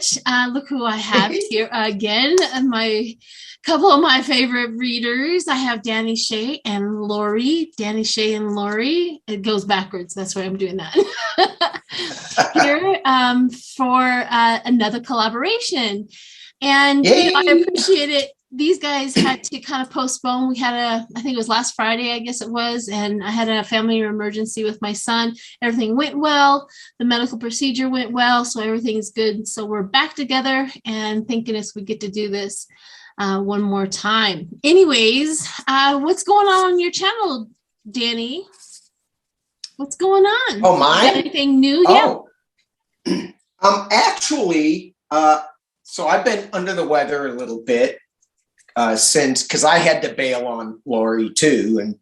much. Look who I have here again. My couple of my favorite readers. I have Danny, Shay, and Lori. Danny, Shay, and Lori. It goes backwards. That's why I'm doing that. Here for another collaboration. And I appreciate it. These guys had to kind of postpone. We had I think it was last Friday, I guess it was, and I had a family emergency with my son. Everything went well. The medical procedure went well, so everything's good. So we're back together, and thank goodness we get to do this one more time. Anyways, what's going on your channel, Danny? What's going on? Oh, mine? Anything new? Oh. Yeah. Actually, so I've been under the weather a little bit. Because I had to bail on Lori too, and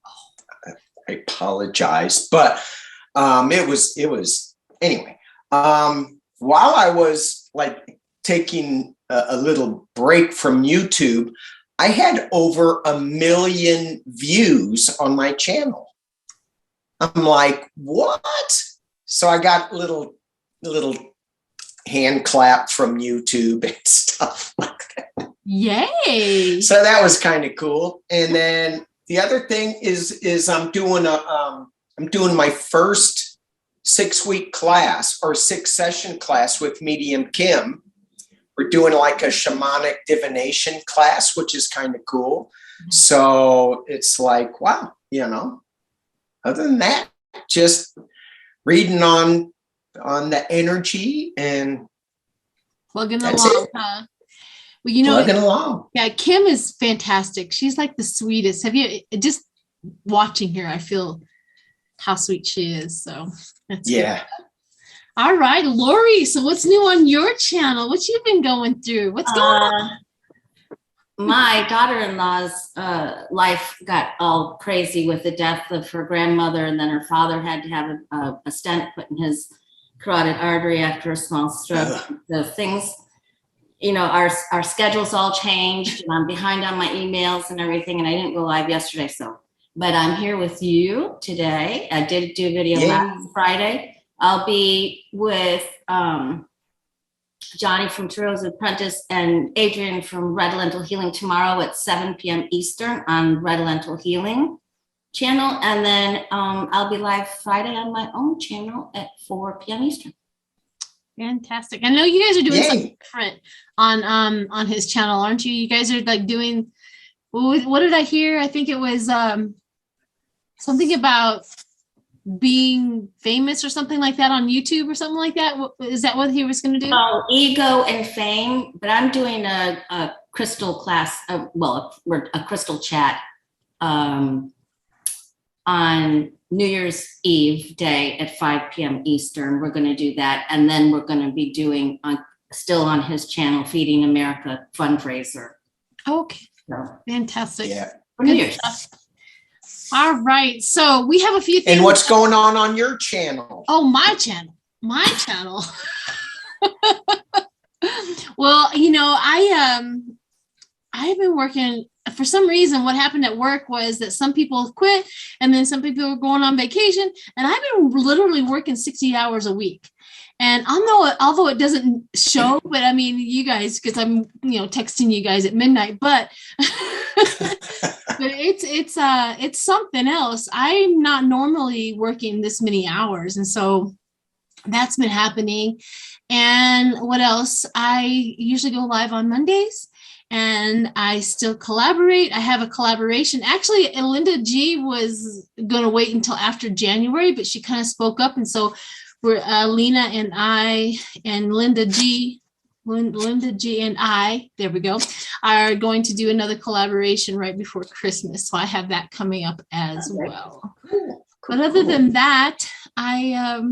I apologize, but it was anyway. While I was like taking a little break from YouTube, I had over 1 million views on my channel. I'm like, what? So I got a little hand clap from YouTube and stuff like that. Yay! So that was kind of cool. And then the other thing is I'm doing my first 6-week class or 6-session class with Medium Kim. We're doing like a shamanic divination class, which is kind of cool. So it's like, wow, other than that, just reading on the energy and plugging along, huh? Well, plugging along. Yeah, Kim is fantastic. She's like the sweetest. Have you just watching her? I feel how sweet she is. So that's good. All right, Lori. So what's new on your channel? What you been going through? What's going on? My daughter-in-law's life got all crazy with the death of her grandmother, and then her father had to have a stent put in his carotid artery after a small stroke. The things, our schedules all changed, and I'm behind on my emails and everything, and I didn't go live yesterday. But I'm here with you today. I did do a video last Friday. I'll be with Johnny from Tarot's Apprentice and Adrian from Red Lentil Healing tomorrow at 7 p.m. Eastern on Red Lentil Healing channel. And then I'll be live Friday on my own channel at 4 p.m. Eastern. Fantastic. I know you guys are doing something different on his channel, aren't you? You guys are like doing, what did I hear? I think it was something about being famous or something like that on YouTube or something like that. Is that what he was going to do? Oh, ego and fame. But I'm doing a crystal class, a crystal chat on New Year's Eve day at 5 p.m. Eastern. We're going to do that. And then we're going to be doing still on his channel, Feeding America fundraiser. Okay. So, fantastic. Yeah. For New Year's. All right. So we have a few things. And what's going on your channel? Oh, my channel. My channel. Well, I've been working. For some reason, what happened at work was that some people quit and then some people were going on vacation. And I've been literally working 60 hours a week. And although it doesn't show, but I mean, you guys, because I'm, texting you guys at midnight, but but it's something else. I'm not normally working this many hours. And so that's been happening. And what else? I usually go live on Mondays. And I still collaborate. I have a collaboration. Actually, Linda G was going to wait until after January, but she kind of spoke up. And so we're Lena and I and Linda G and I, there we go, are going to do another collaboration right before Christmas. So I have that coming up as well. Cool. But other than that, I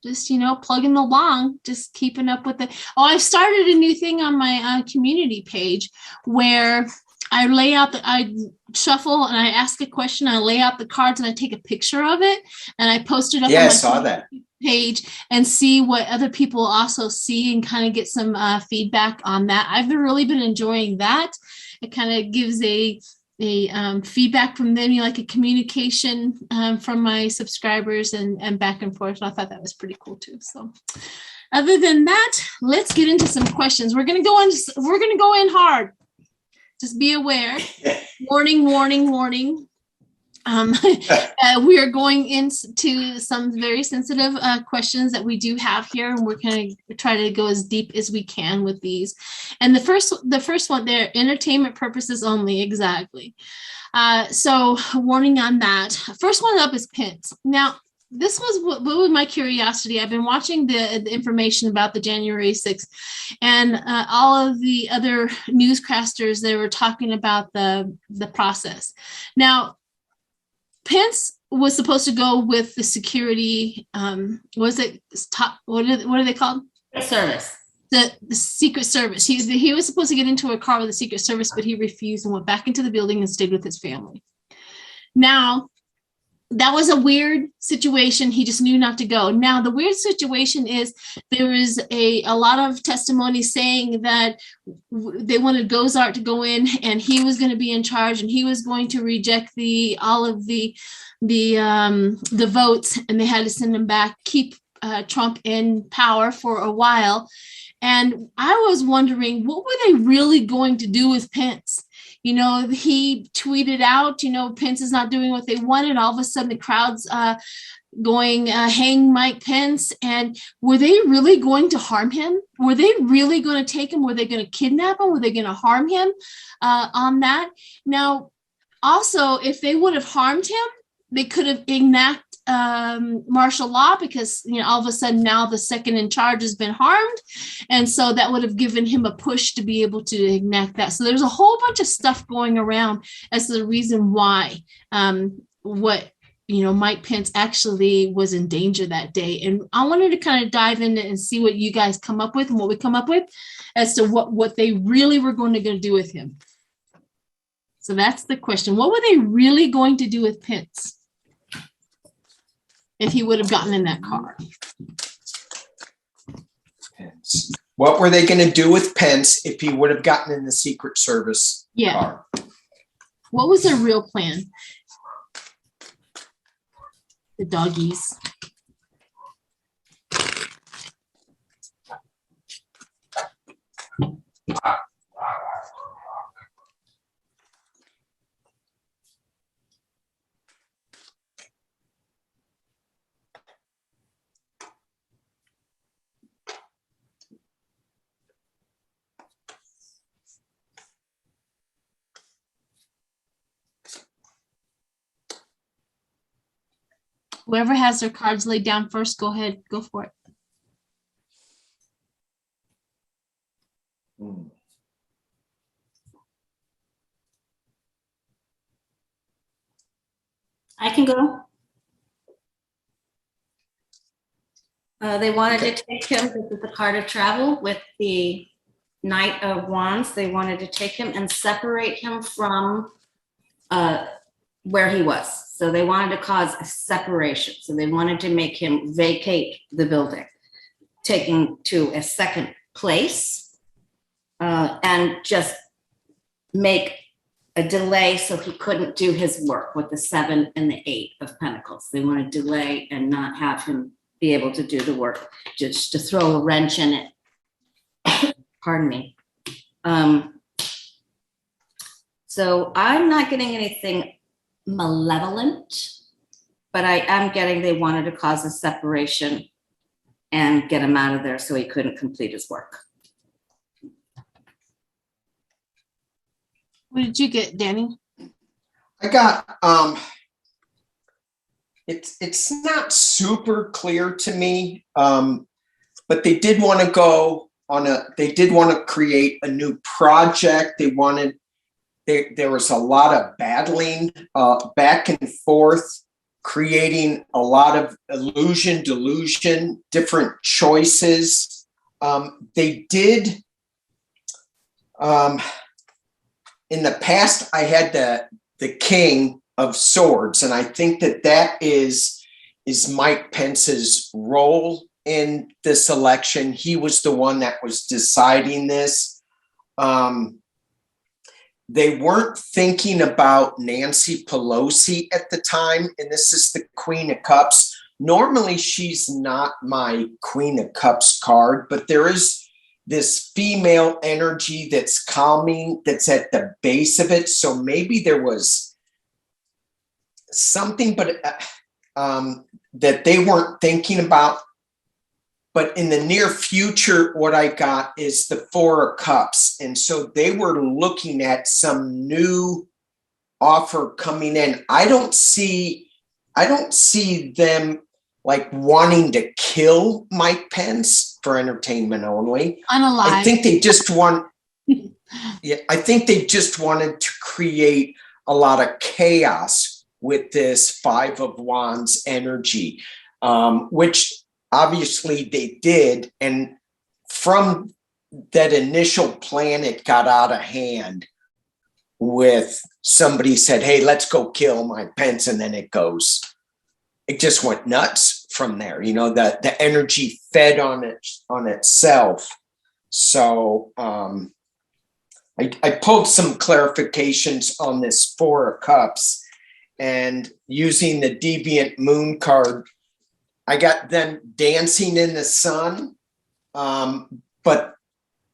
just, plugging along, just keeping up with it. Oh, I've started a new thing on my community page where I lay out I shuffle and I ask a question. I lay out the cards and I take a picture of it and I post it up on my page and see what other people also see and kind of get some feedback on that. I've really been enjoying that. It kind of gives a feedback from them, like a communication from my subscribers and back and forth. I thought that was pretty cool too. So Other than that, let's get into some questions. We're gonna go in hard. Just be aware. Warning, warning, warning. We are going into some very sensitive questions that we do have here, and we're going to try to go as deep as we can with these. And the first one there, entertainment purposes only, exactly. So warning on that. First one up is Pence. Now, this was what was my curiosity. I've been watching the information about the January 6th, and all of the other newscasters, they were talking about the process. Now, Pence was supposed to go with the security, what are they called? Service. The Secret Service. He was supposed to get into a car with the Secret Service, but he refused and went back into the building and stayed with his family. Now, that was a weird situation. He just knew not to go. Now, the weird situation is there is a lot of testimony saying that they wanted Gozart to go in and he was going to be in charge and he was going to reject all of the votes, and they had to send him back, keep Trump in power for a while. And I was wondering, what were they really going to do with Pence? You know, he tweeted out, Pence is not doing what they wanted. All of a sudden, the crowd's going, hang Mike Pence. And were they really going to harm him? Were they really going to take him? Were they going to kidnap him? Were they going to harm him on that? Now, also, if they would have harmed him, they could have enacted martial law, because all of a sudden now the second in charge has been harmed, and so that would have given him a push to be able to enact that. So there's a whole bunch of stuff going around as to the reason why Mike Pence actually was in danger that day. And I wanted to kind of dive in and see what you guys come up with and what we come up with as to what they really were going to do with him. So that's the question. What were they really going to do with Pence if he would have gotten in that car? Pence. What were they going to do with Pence if he would have gotten in the Secret Service car? What was their real plan? The doggies. Whoever has their cards laid down first, go ahead, go for it. I can go. They wanted to take him, this is the card of travel with the Knight of Wands. They wanted to take him and separate him from where he was. So they wanted to cause a separation. So they wanted to make him vacate the building, take him to a second place, and just make a delay so he couldn't do his work with the 7 and the 8 of Pentacles. They want to delay and not have him be able to do the work, just to throw a wrench in it. Pardon me. So I'm not getting anything malevolent, but I am getting they wanted to cause a separation and get him out of there so he couldn't complete his work. What did you get, Danny? I got it's not super clear to me, but they did want to go on they did want to create a new project. They wanted there was a lot of battling back and forth, creating a lot of illusion, delusion, different choices. They did, in the past, I had the King of Swords, and I think that is Mike Pence's role in this election. He was the one that was deciding this. They weren't thinking about Nancy Pelosi at the time, and this is the Queen of Cups, normally she's not my Queen of Cups card, but there is this female energy that's calming, that's at the base of it. So maybe there was something, but that they weren't thinking about. But in the near future, what I got is the Four of Cups. And so they were looking at some new offer coming in. I don't see them like wanting to kill Mike Pence for entertainment only. Unalive. I think they just I think they just wanted to create a lot of chaos with this Five of Wands energy, which obviously they did. And from that initial plan, it got out of hand with somebody said, hey, let's go kill Mike Pence. And then it just went nuts from there. You know, the energy fed on itself. So I pulled some clarifications on this Four of Cups, and using the Deviant Moon card, I got them dancing in the sun. But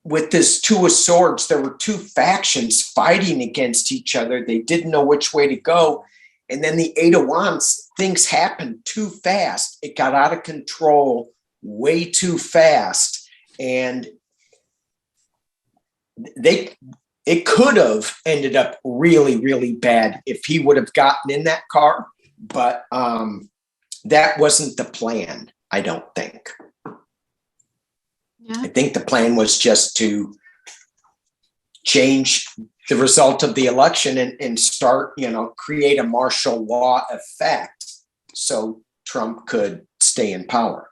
with this Two of Swords, there were two factions fighting against each other. They didn't know which way to go. And then the Eight of Wands, things happened too fast. It got out of control way too fast. And it could have ended up really, really bad if he would have gotten in that car. But that wasn't the plan, I don't think. Yeah. I think the plan was just to change the result of the election and start, create a martial law effect so Trump could stay in power.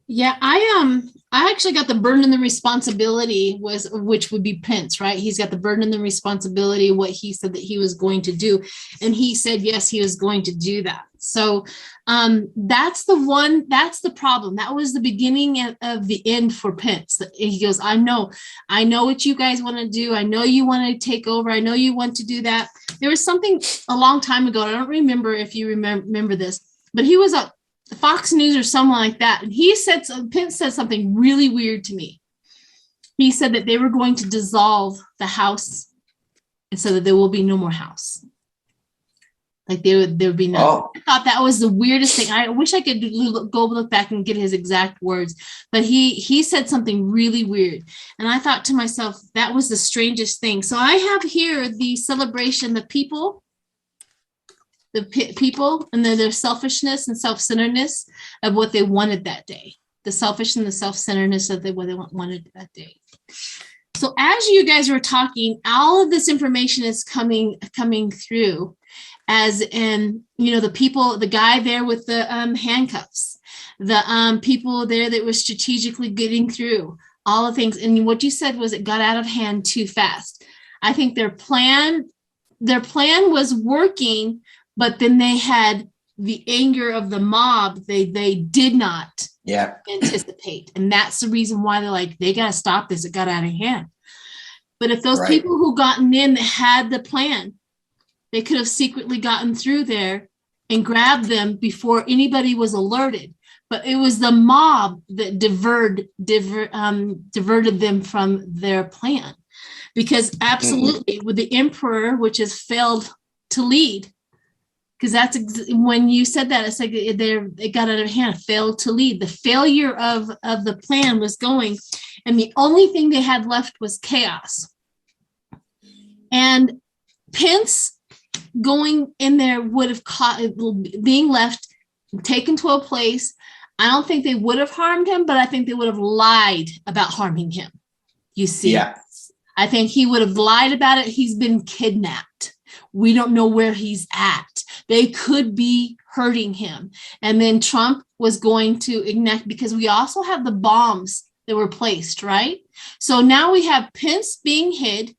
Yeah, I actually got the burden and the responsibility which would be Pence, right? He's got the burden and the responsibility, what he said that he was going to do. And he said, yes, he was going to do that. So that's the problem. That was the beginning of the end for Pence. He goes, I know what you guys want to do. I know you want to take over. I know you want to do that. There was something a long time ago. I don't remember if you remember this, but he was a Fox News or someone like that. And Pence said something really weird to me. He said that they were going to dissolve the House and so that there will be no more House. Like there would be nothing. Oh. I thought that was the weirdest thing. I wish I could go look back and get his exact words, but he said something really weird. And I thought to myself, that was the strangest thing. So I have here the celebration, the people and their selfishness and self-centeredness of what they wanted that day. The selfish and the self-centeredness of what they wanted that day. So as you guys were talking, all of this information is coming through, as in, the people, the guy there with the handcuffs, the people there that was strategically getting through all the things. And what you said was it got out of hand too fast. I think their plan was working, but then they had the anger of the mob. They did not anticipate. And that's the reason why they're like, they got to stop this. It got out of hand. But if those people who gotten in that had the plan, they could have secretly gotten through there and grabbed them before anybody was alerted. But it was the mob that diverted them from their plan. Because absolutely, with the emperor, which has failed to lead, because that's when you said that, it's like it got out of hand, failed to lead. The failure of the plan was going, and the only thing they had left was chaos. And Pence going in there would have being left, taken to a place. I don't think they would have harmed him, but I think they would have lied about harming him. You see? Yeah. I think he would have lied about it. He's been kidnapped. We don't know where he's at. They could be hurting him. And then Trump was going to ignite, because we also have the bombs that were placed, right? So now we have Pence being hid.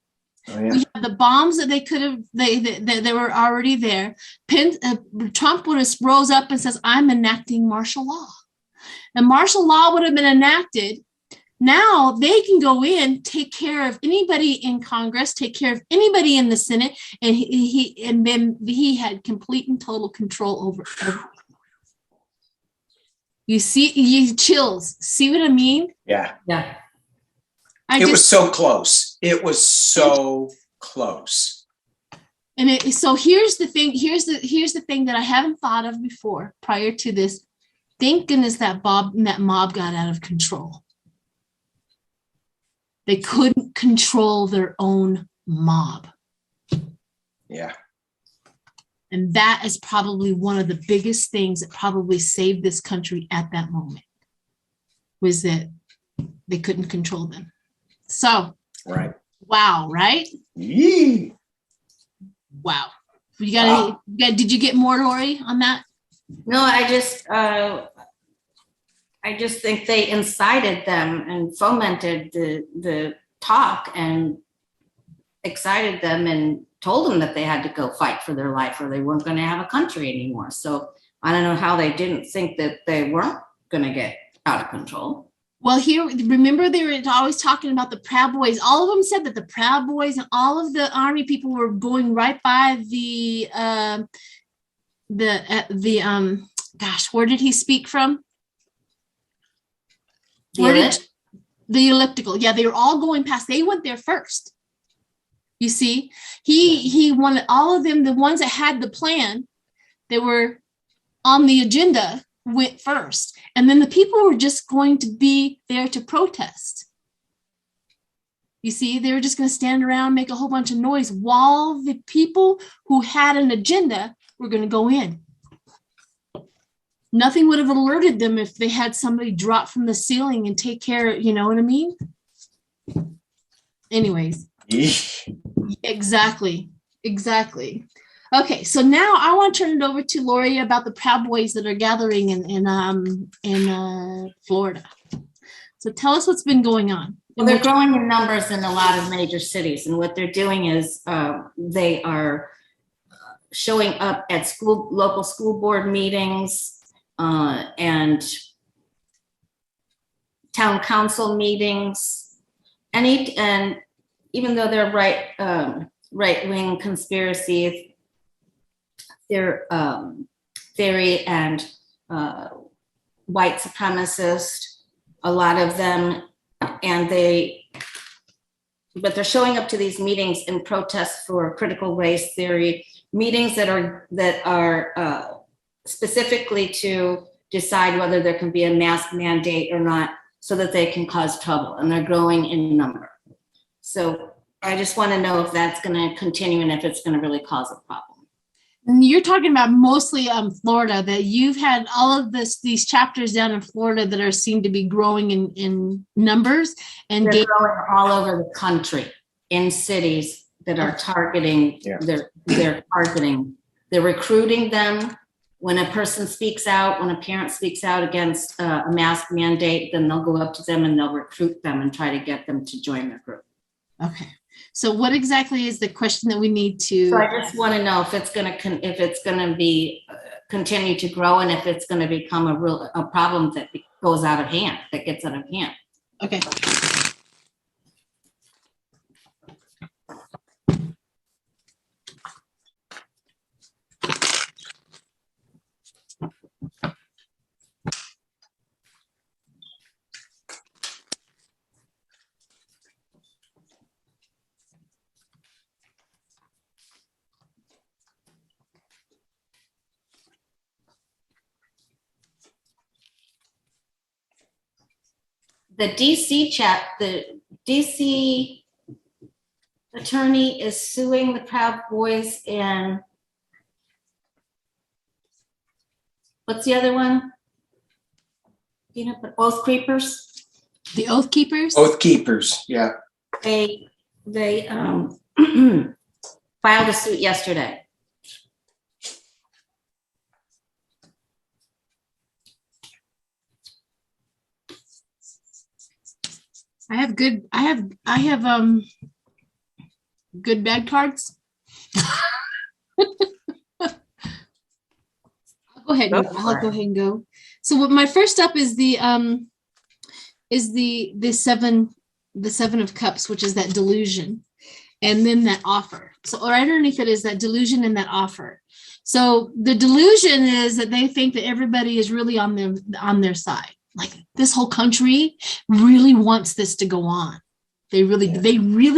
Oh, yeah. We have the bombs that they could have, they were already there. Trump would have rose up and says, I'm enacting martial law. And martial law would have been enacted Now they can go in, take care of anybody in Congress, take care of anybody in the Senate, and then he had complete and total control over everything. You see, you chills. See what I mean? Yeah. Yeah. It was so close. It was so close. And so here's the thing. Here's the thing that I haven't thought of before prior to this. Thank goodness that mob got out of control. They couldn't control their own mob. Yeah. And that is probably one of the biggest things that probably saved this country at that moment, was that they couldn't control them. So, right. Wow, right? Yee. Wow. Did you get more, Lori, on that? No, I just think they incited them and fomented the talk and excited them and told them that they had to go fight for their life or they weren't going to have a country anymore. So I don't know how they didn't think that they weren't going to get out of control. Well, remember they were always talking about the Proud Boys. All of them said that the Proud Boys and all of the Army people were going right by gosh, where did he speak from? The elliptical. Yeah, they were all going past. They went there first. You see, he wanted all of them, the ones that had the plan, they were on the agenda, went first. And then the people were just going to be there to protest. You see, they were just going to stand around, make a whole bunch of noise while the people who had an agenda were going to go in. Nothing would have alerted them if they had somebody drop from the ceiling and take care, you know what I mean? Anyways. Exactly. Okay, so now I want to turn it over to Lori about the Proud Boys that are gathering in Florida. So tell us what's been going on. Well, they're growing in numbers in a lot of major cities, and what they're doing is they are showing up at local school board meetings and town council meetings, and even though they're right-wing conspiracy theory and white supremacist, a lot of them, but they're showing up to these meetings in protest for critical race theory, meetings that are specifically to decide whether there can be a mask mandate or not, so that they can cause trouble, and they're growing in number. So I just want to know if that's going to continue and if it's going to really cause a problem. And you're talking about mostly Florida, that you've had all of these chapters down in Florida that seem to be growing in numbers. And they're growing all over the country in cities that are targeting, they're targeting, they're recruiting them. When a person speaks out, when a parent speaks out against a mask mandate, then they'll go up to them and they'll recruit them and try to get them to join their group. Okay. So what exactly is the question that we need to? So I just want to know if it's going to be continue to grow, and if it's going to become a problem that goes out of hand, that gets out of hand. Okay. The DC attorney is suing the Proud Boys in, what's the other one? Oath Keepers. The Oath Keepers? Oath Keepers, yeah. They filed a suit yesterday. I have good bad cards. I'll go ahead and go. So what my first up is the is the seven of cups, which is that delusion, and then that offer. So right underneath it is that delusion and that offer. So the delusion is that they think that everybody is really on their side. Like this whole country really wants this to go on. They really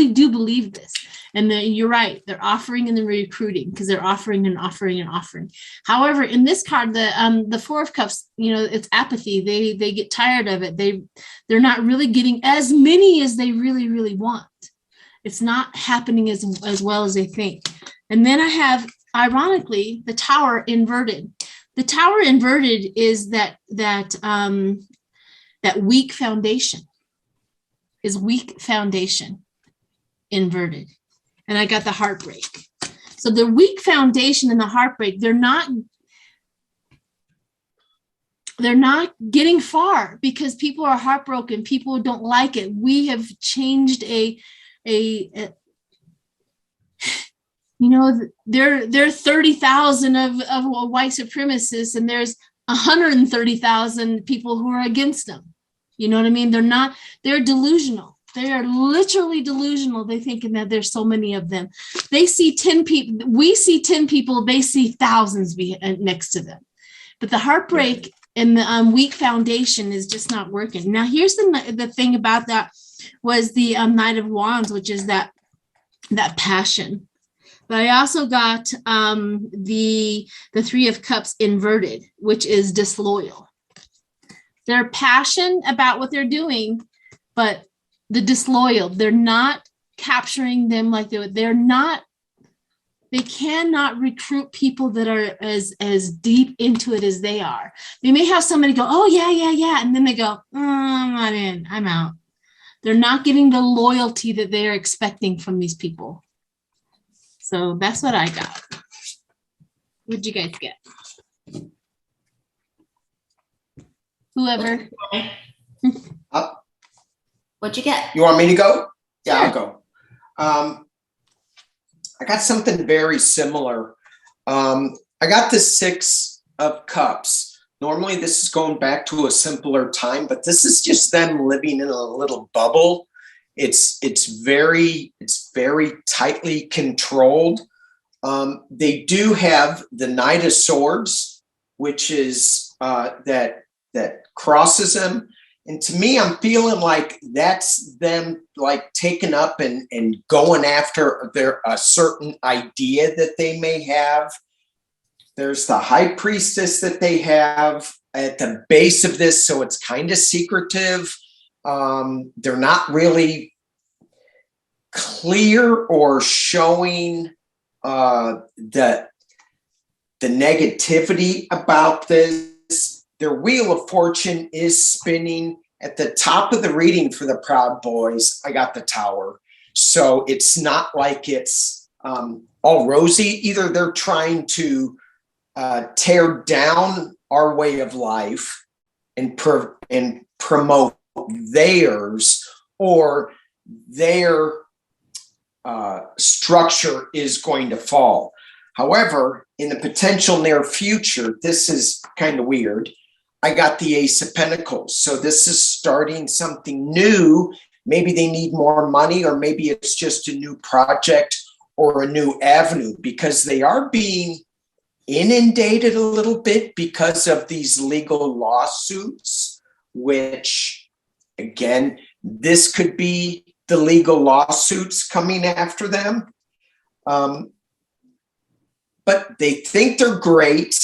do believe this. And you're right. They're offering and they're recruiting because they're offering and offering and offering. However, in this card, the Four of Cups, it's apathy. They get tired of it. They're not really getting as many as they really, really want. It's not happening as well as they think. And then I have, ironically, the Tower inverted. The Tower inverted is that weak foundation. Is weak foundation inverted. And I got the heartbreak. So the weak foundation and the heartbreak, they're not getting far because people are heartbroken. People don't like it. We have changed there are 30,000 of white supremacists, and there's 130,000 people who are against them. You know what I mean? They're delusional. They are literally delusional. They thinking that there's so many of them. They see 10 people. We see 10 people. They see thousands next to them. But the heartbreak and the weak foundation is just not working. Now, here's the thing about that was the Knight of Wands, which is that passion. But I also got the Three of Cups inverted, which is disloyal. They're passionate about what they're doing, but the disloyal, they're not capturing them like they cannot recruit people that are as deep into it as they are. They may have somebody go, oh, yeah. And then they go, I'm not in, I'm out. They're not getting the loyalty that they're expecting from these people. So that's what I got. What'd you guys get? Whoever. What'd you get? You want me to go? Yeah, Sure. I'll go. I got something very similar. I got the Six of Cups. Normally this is going back to a simpler time, but this is just them living in a little bubble. It's very tightly controlled. They do have the Knight of Swords, which is that crosses them. And to me, I'm feeling like that's them like taking up and going after a certain idea that they may have. There's the High Priestess that they have at the base of this, so it's kind of secretive. They're not really clear or showing the negativity about this. Their Wheel of Fortune is spinning. At the top of the reading for the Proud Boys, I got the Tower. So it's not like it's all rosy. Either they're trying to tear down our way of life and promote theirs, or their structure is going to fall. However, in the potential near future, this is kind of weird. I got the Ace of Pentacles. So this is starting something new. Maybe they need more money, or maybe it's just a new project or a new avenue, because they are being inundated a little bit because of these legal lawsuits, which, again, this could be the legal lawsuits coming after them. But they think they're great.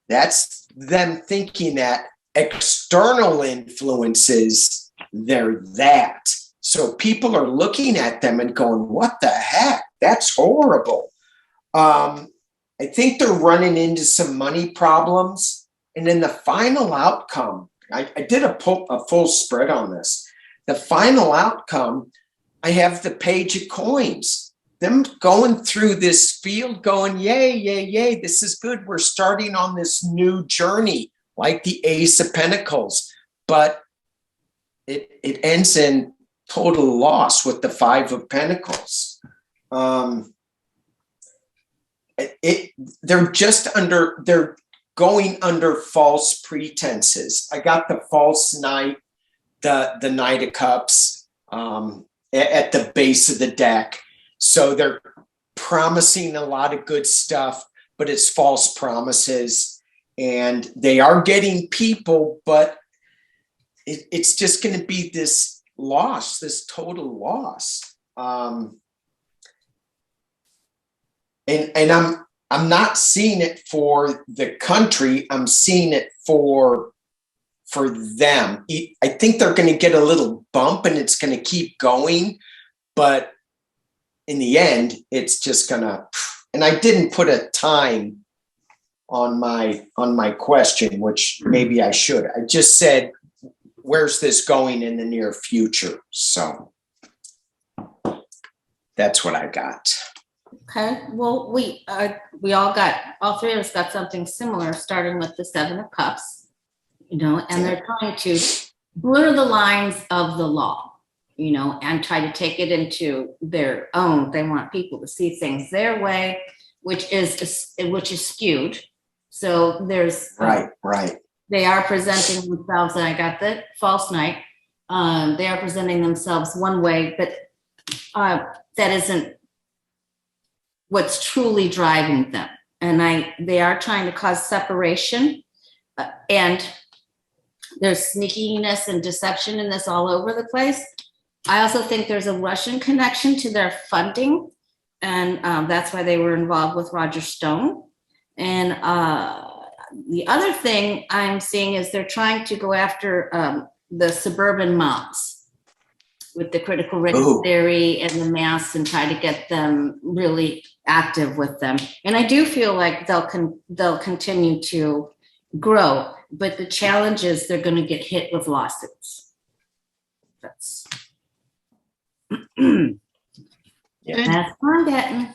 That's them thinking that external influences, they're that. So people are looking at them and going, what the heck? That's horrible. I think they're running into some money problems. And in the final outcome, I did a full spread on this. The final outcome, I have the Page of Coins. Them going through this field going, yay, yay, yay, this is good. We're starting on this new journey, like the Ace of Pentacles. But it ends in total loss with the Five of Pentacles. They're going under false pretenses. I got the False Knight, the Knight of Cups at the base of the deck. So they're promising a lot of good stuff, but it's false promises. And they are getting people, but it's just going to be this loss, this total loss. And I'm not seeing it for the country. I'm seeing it for them. I think they're going to get a little bump and it's going to keep going, but in the end, it's just going to, and I didn't put a time on my question, which maybe I should. I just said, where's this going in the near future? So that's what I got. Okay, well, we all three of us got something similar, starting with the Seven of Cups, and they're trying to blur the lines of the law, and try to take it into their own. They want people to see things their way, which is skewed. So there's right. They are presenting themselves, and I got the false knight. They are presenting themselves one way, but that isn't what's truly driving them. And they are trying to cause separation, and there's sneakiness and deception in this all over the place. I also think there's a Russian connection to their funding, and that's why they were involved with Roger Stone. And the other thing I'm seeing is they're trying to go after the suburban moms with the critical race theory and the mass, and try to get them really active with them. And I do feel like they'll continue to grow, but the challenge is they're going to get hit with lawsuits. That's that's what I'm getting.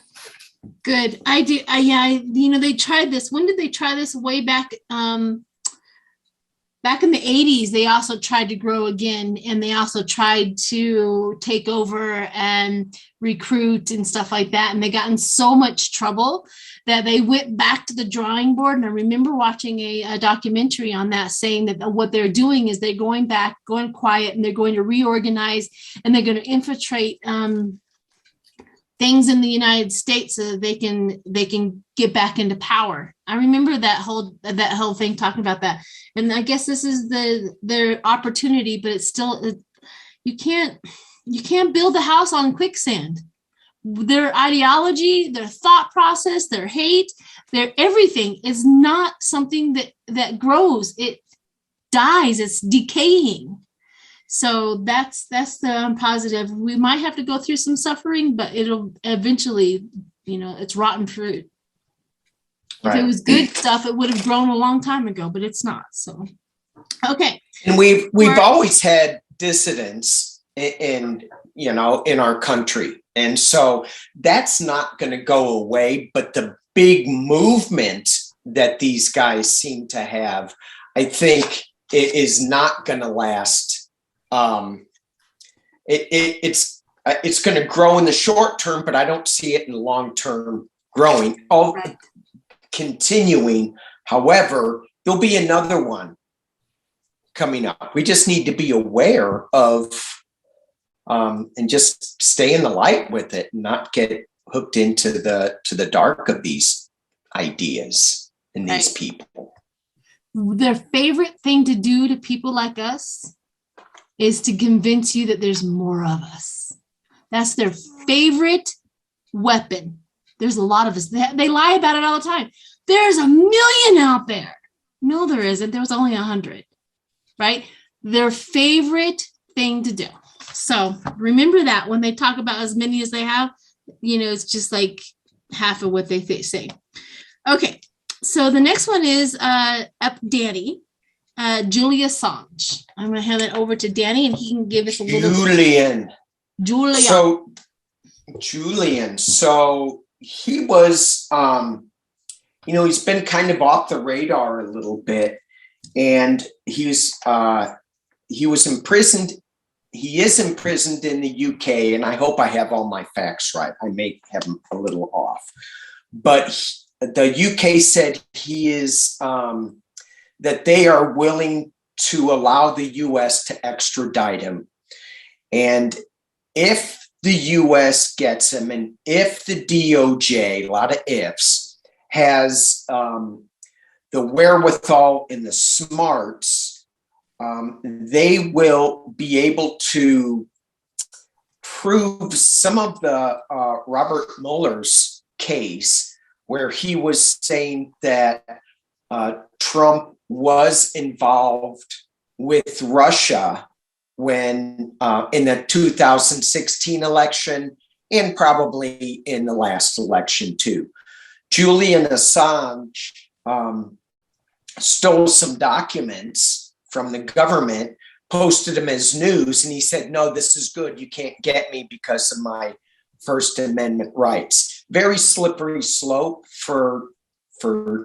Good. I do. They tried this. When did they try this? Way back, back in the 80s, they also tried to grow again, and they also tried to take over and recruit and stuff like that. And they got in so much trouble that they went back to the drawing board. And I remember watching a documentary on that, saying that what they're doing is they're going back, going quiet, and they're going to reorganize, and they're going to infiltrate things in the United States so that they can get back into power. I remember that whole thing talking about that. And I guess this is their opportunity, but it's still, you can't build a house on quicksand. Their ideology, their thought process, their hate, their everything is not something that grows. It dies. It's decaying. So that's the positive. We might have to go through some suffering, but it'll eventually, it's rotten fruit. Right. If it was good stuff, it would have grown a long time ago, but it's not. So, okay. And we've always had dissidents in our country. And so that's not going to go away, but the big movement that these guys seem to have, I think it is not going to last. It's going to grow in the short term, but I don't see it in the long term growing. Continuing. However, there'll be another one coming up. We just need to be aware of and just stay in the light with it, and not get hooked into the dark of these ideas and these people. Their favorite thing to do to people like us is to convince you that there's more of us. That's their favorite weapon. There's a lot of us. They lie about it all the time. There's 1 million out there. No, there isn't. There was only 100, right? Their favorite thing to do. So remember that when they talk about as many as they have, it's just like half of what they say. Okay, so the next one is Danny. Julian Assange. I'm going to hand it over to Danny, and he can give us a little. Julian. So Julian. So he was, he's been kind of off the radar a little bit, and he was imprisoned. He is imprisoned in the UK, and I hope I have all my facts right. I may have them a little off, but the UK said he is. That they are willing to allow the US to extradite him. And if the US gets him, and if the DOJ, a lot of ifs, has the wherewithal and the smarts, they will be able to prove some of the Robert Mueller's case, where he was saying that Trump was involved with Russia when in the 2016 election and probably in the last election too. Julian Assange stole some documents from the government, posted them as news, and he said, no, this is good. You can't get me because of my First Amendment rights. Very slippery slope for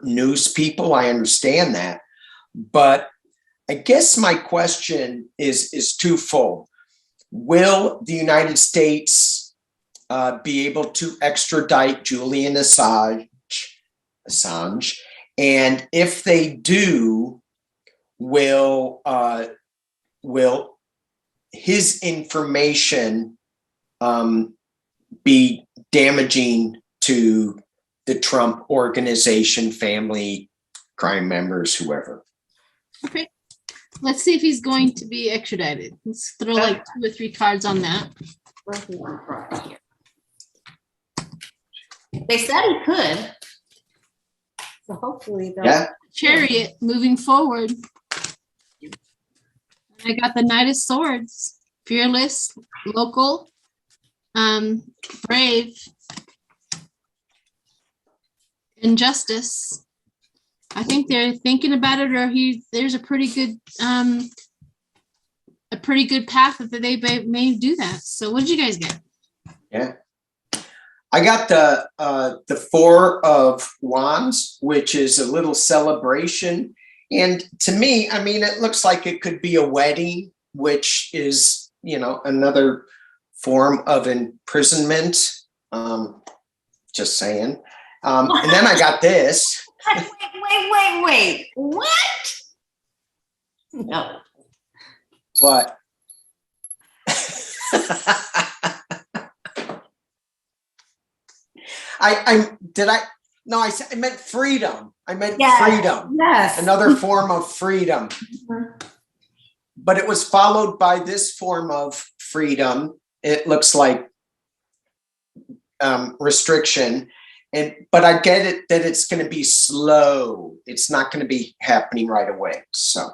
news people. I understand that. But I guess my question is twofold. Will the United States be able to extradite Julian Assange? And if they do, will his information be damaging to the Trump organization, family, crime members, whoever? Okay. Let's see if he's going to be extradited. Let's throw like 2 or 3 cards on that. They said he could. So hopefully they'll. Yeah. Chariot moving forward. I got the Knight of Swords. Fearless, local, brave, injustice. I think they're thinking about it, or there's a pretty good path that they may do that. So what did you guys get? Yeah. I got the 4 of Wands, which is a little celebration. And to me, I mean, it looks like it could be a wedding, which is, you know, another form of imprisonment. Just saying. And then I got this. Wait. What? No. What? I meant freedom. I meant freedom. Yes. Another form of freedom. But it was followed by this form of freedom. It looks like restriction. But I get it that it's going to be slow. It's not going to be happening right away. So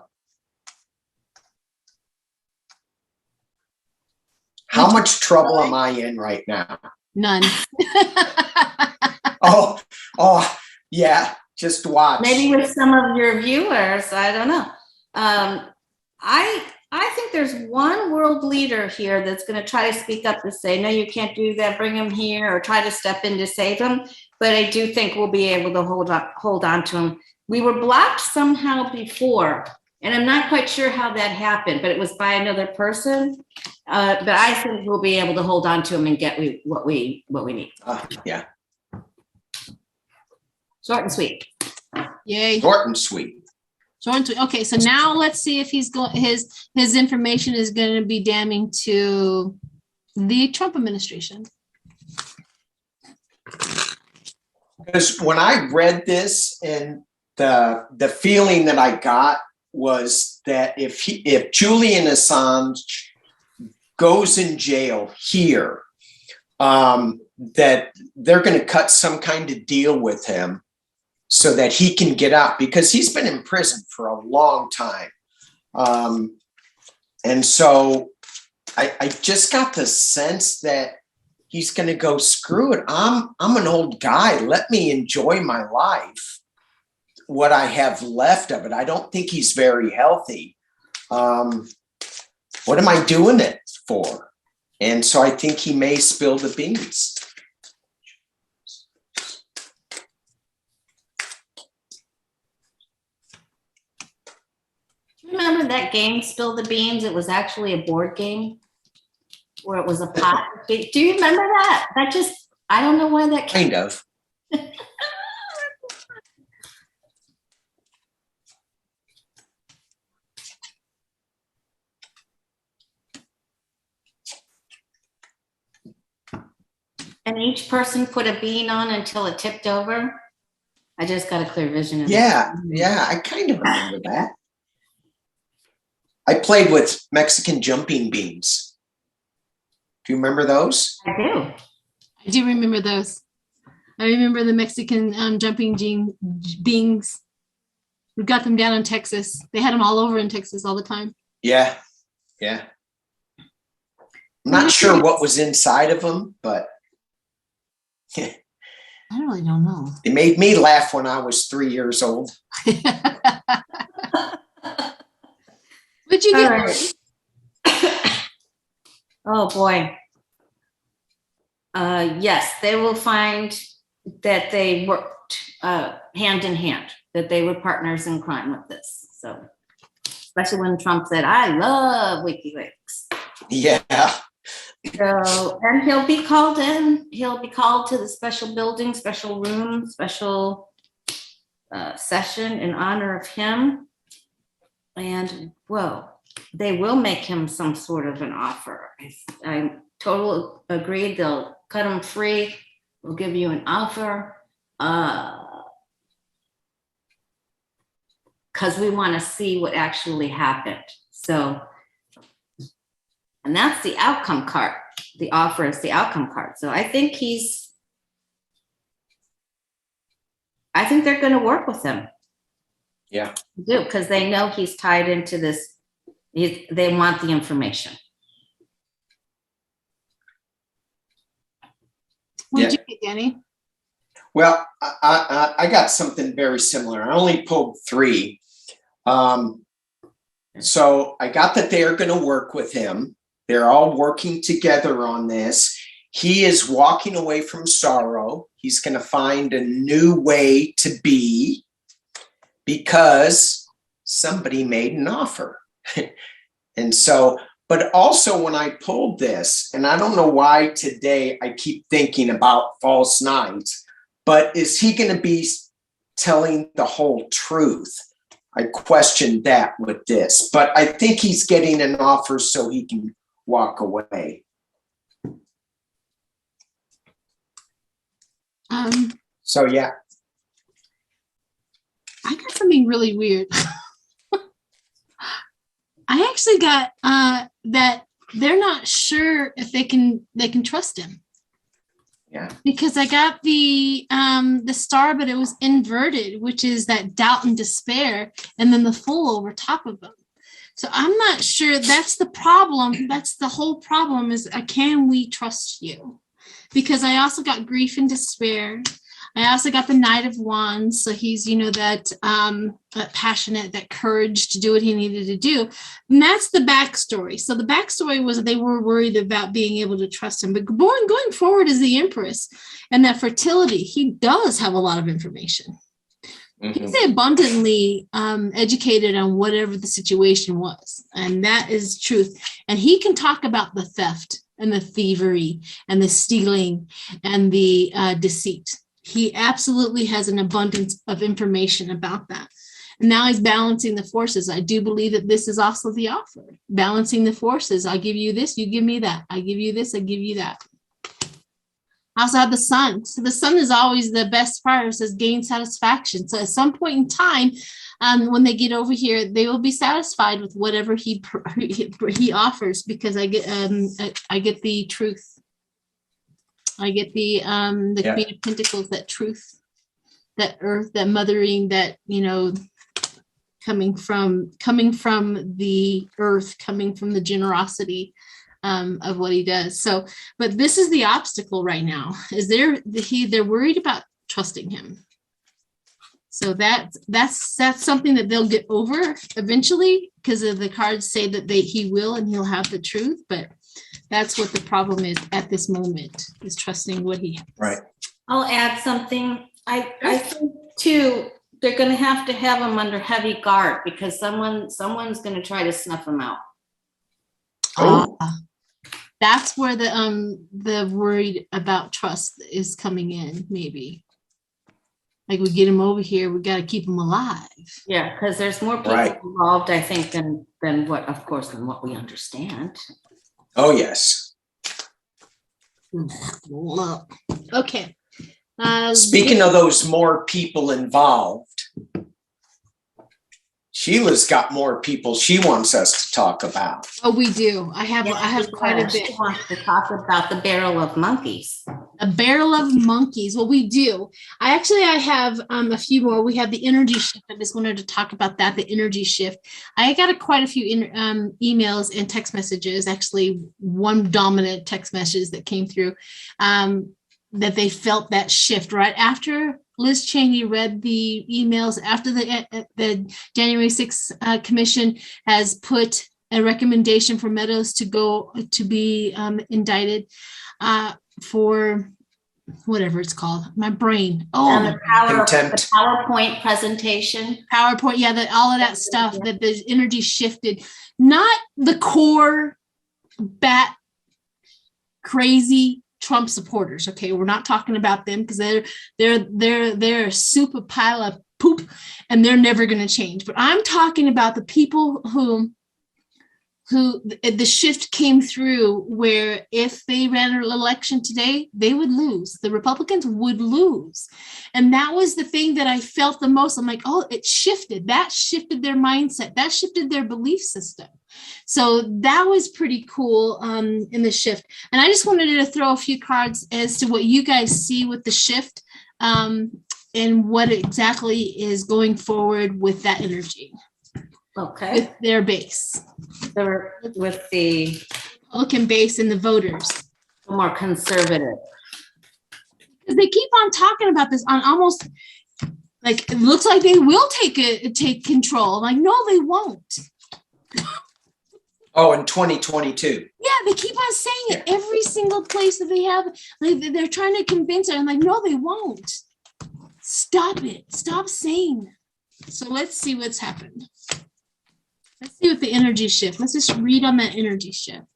how much trouble am I in right now? None. Oh, yeah. Just watch. Maybe with some of your viewers, I don't know. I think there's one world leader here that's going to try to speak up to say, no, you can't do that, bring him here, or try to step in to save him. But I do think we'll be able to hold on to him. We were blocked somehow before, and I'm not quite sure how that happened, but it was by another person. But I think we'll be able to hold on to him and get what we need. Yeah. Short and sweet. Yay. Short and sweet. Okay, so now let's see if his information is going to be damning to the Trump administration. Because when I read this, and the feeling that I got was that if Julian Assange goes in jail here, that they're going to cut some kind of deal with him so that he can get out, because he's been in prison for a long time. And so I just got the sense that he's going to go, screw it. I'm an old guy. Let me enjoy my life, what I have left of it. I don't think he's very healthy. What am I doing it for? And so I think he may spill the beans. Remember that game, Spill the Beans? It was actually a board game where it was a pot. Do you remember that? I don't know why that came. Kind of. And each person put a bean on until it tipped over. I just got a clear vision of Yeah, I kind of remember that. I played with Mexican jumping beans. Do you remember those? I do. I do remember those. I remember the Mexican jumping beans. We got them down in Texas. They had them all over in Texas all the time. Yeah. I'm not sure what was inside of them, but I really don't know. It made me laugh when I was 3 years old. What'd you get? Right. Oh boy. Yes, they will find that they worked hand in hand, that they were partners in crime with this. So, especially when Trump said, "I love WikiLeaks." Yeah. So, and he'll be called in. He'll be called to the special building, special room, special session in honor of him. And well, they will make him some sort of an offer. I totally agree. They'll cut him free. We'll give you an offer. Because we want to see what actually happened. So, and that's the outcome card. The offer is the outcome card. So I think they're going to work with him. Yeah. Do because they know he's tied into this. They want the information. What did you get, Danny? Well, I got something very similar. I only pulled 3. So I got that they are going to work with him. They're all working together on this. He is walking away from sorrow. He's going to find a new way to be because somebody made an offer. And so, but also when I pulled this, and I don't know why today I keep thinking about false knights, but is he going to be telling the whole truth? I questioned that with this, but I think he's getting an offer so he can walk away. So yeah. I got something really weird. I actually got that they're not sure if they can trust him. Yeah. Because I got the star, but it was inverted, which is that doubt and despair, and then the Fool over top of them. So I'm not sure. That's the problem. That's the whole problem is can we trust you? Because I also got grief and despair. I also got the Knight of Wands. So he's, that passionate, that courage to do what he needed to do. And that's the backstory. So the backstory was that they were worried about being able to trust him. But going forward is the Empress and that fertility. He does have a lot of information. Mm-hmm. He's abundantly educated on whatever the situation was. And that is truth. And he can talk about the theft and the thievery and the stealing and the deceit. He absolutely has an abundance of information about that. And now he's balancing the forces. I do believe that this is also the offer. Balancing the forces. I'll give you this, you give me that. I give you this, I give you that. I also have the Sun. So the Sun is always the best part. It says gain satisfaction. So at some point in time, when they get over here, they will be satisfied with whatever he offers because I get the truth. I get the Queen of Pentacles, that truth, that earth, that mothering, that coming from the earth, coming from the generosity of what he does. So, but this is the obstacle right now. Is they're worried about trusting him. So that's something that they'll get over eventually because the cards say that he will and he'll have the truth, but. That's what the problem is at this moment, is trusting what he has. Right. I'll add something. I think, too, they're going to have him under heavy guard because someone's going to try to snuff him out. Oh. That's where the worried about trust is coming in, maybe. Like we get him over here, we got to keep him alive. Yeah, because there's more people involved, I think, than what we understand. Oh, yes. Okay. Speaking of those more people involved, Sheila's got more people she wants us to talk about. Oh, we do. I have quite a bit. She wants to talk about the barrel of monkeys. A barrel of monkeys. Well, we do. I have a few more. We have the energy shift. I just wanted to talk about that, the energy shift. I got quite a few emails and text messages, actually one dominant text message that came through, that they felt that shift right after Liz Cheney read the emails after the January 6th commission has put a recommendation for Meadows to be indicted for whatever it's called. My brain. And the Contempt. PowerPoint presentation. PowerPoint. Yeah, all of that stuff. That the energy shifted. Not the core bat crazy Trump supporters. Okay, we're not talking about them because they're a super pile of poop and they're never going to change. But I'm talking about the people who the shift came through, where if they ran an election today, they would lose. The Republicans would lose. And that was the thing that I felt the most. I'm like, oh, it shifted. That shifted their mindset. That shifted their belief system. So that was pretty cool in the shift. And I just wanted to throw a few cards as to what you guys see with the shift and what exactly is going forward with that energy. Okay. With their base. With the Republican base and the voters. more conservative. Because they keep on talking about this on almost like it looks like they will take control. I'm like, no, they won't. Oh, in 2022. Yeah, they keep on saying it every single place that they have. Like they're trying to convince her. I'm like, no, they won't. Stop it. Stop saying. So let's see what's happened. Let's see what the energy shift. Let's just read on that energy shift.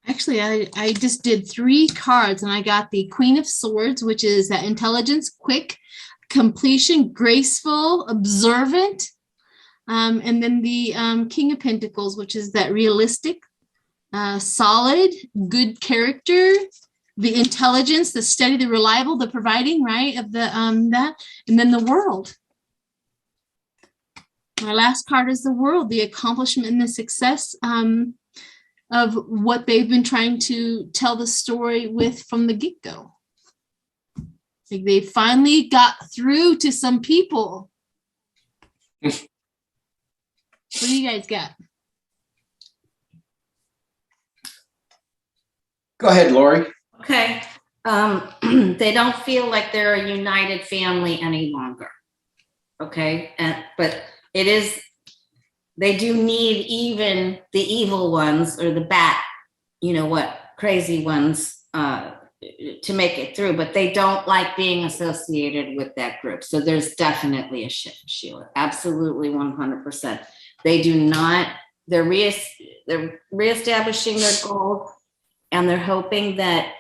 Actually, I just did 3 cards and I got the Queen of Swords, which is that intelligence, quick, completion, graceful, observant. And then the King of Pentacles, which is that realistic, solid, good character, the intelligence, the steady, the reliable, the providing, right, of the that, and then the World. My last card is the World, the accomplishment and the success of what they've been trying to tell the story with from the get-go. Like they finally got through to some people. What do you guys got? Go ahead, Lori. Okay. They don't feel like they're a united family any longer. Okay. But it is, they do need even the evil ones or the bat, you know what, crazy ones to make it through, but they don't like being associated with that group. So there's definitely a shift, Sheila. Absolutely 100%. They do not, they're reestablishing their goals, and they're hoping that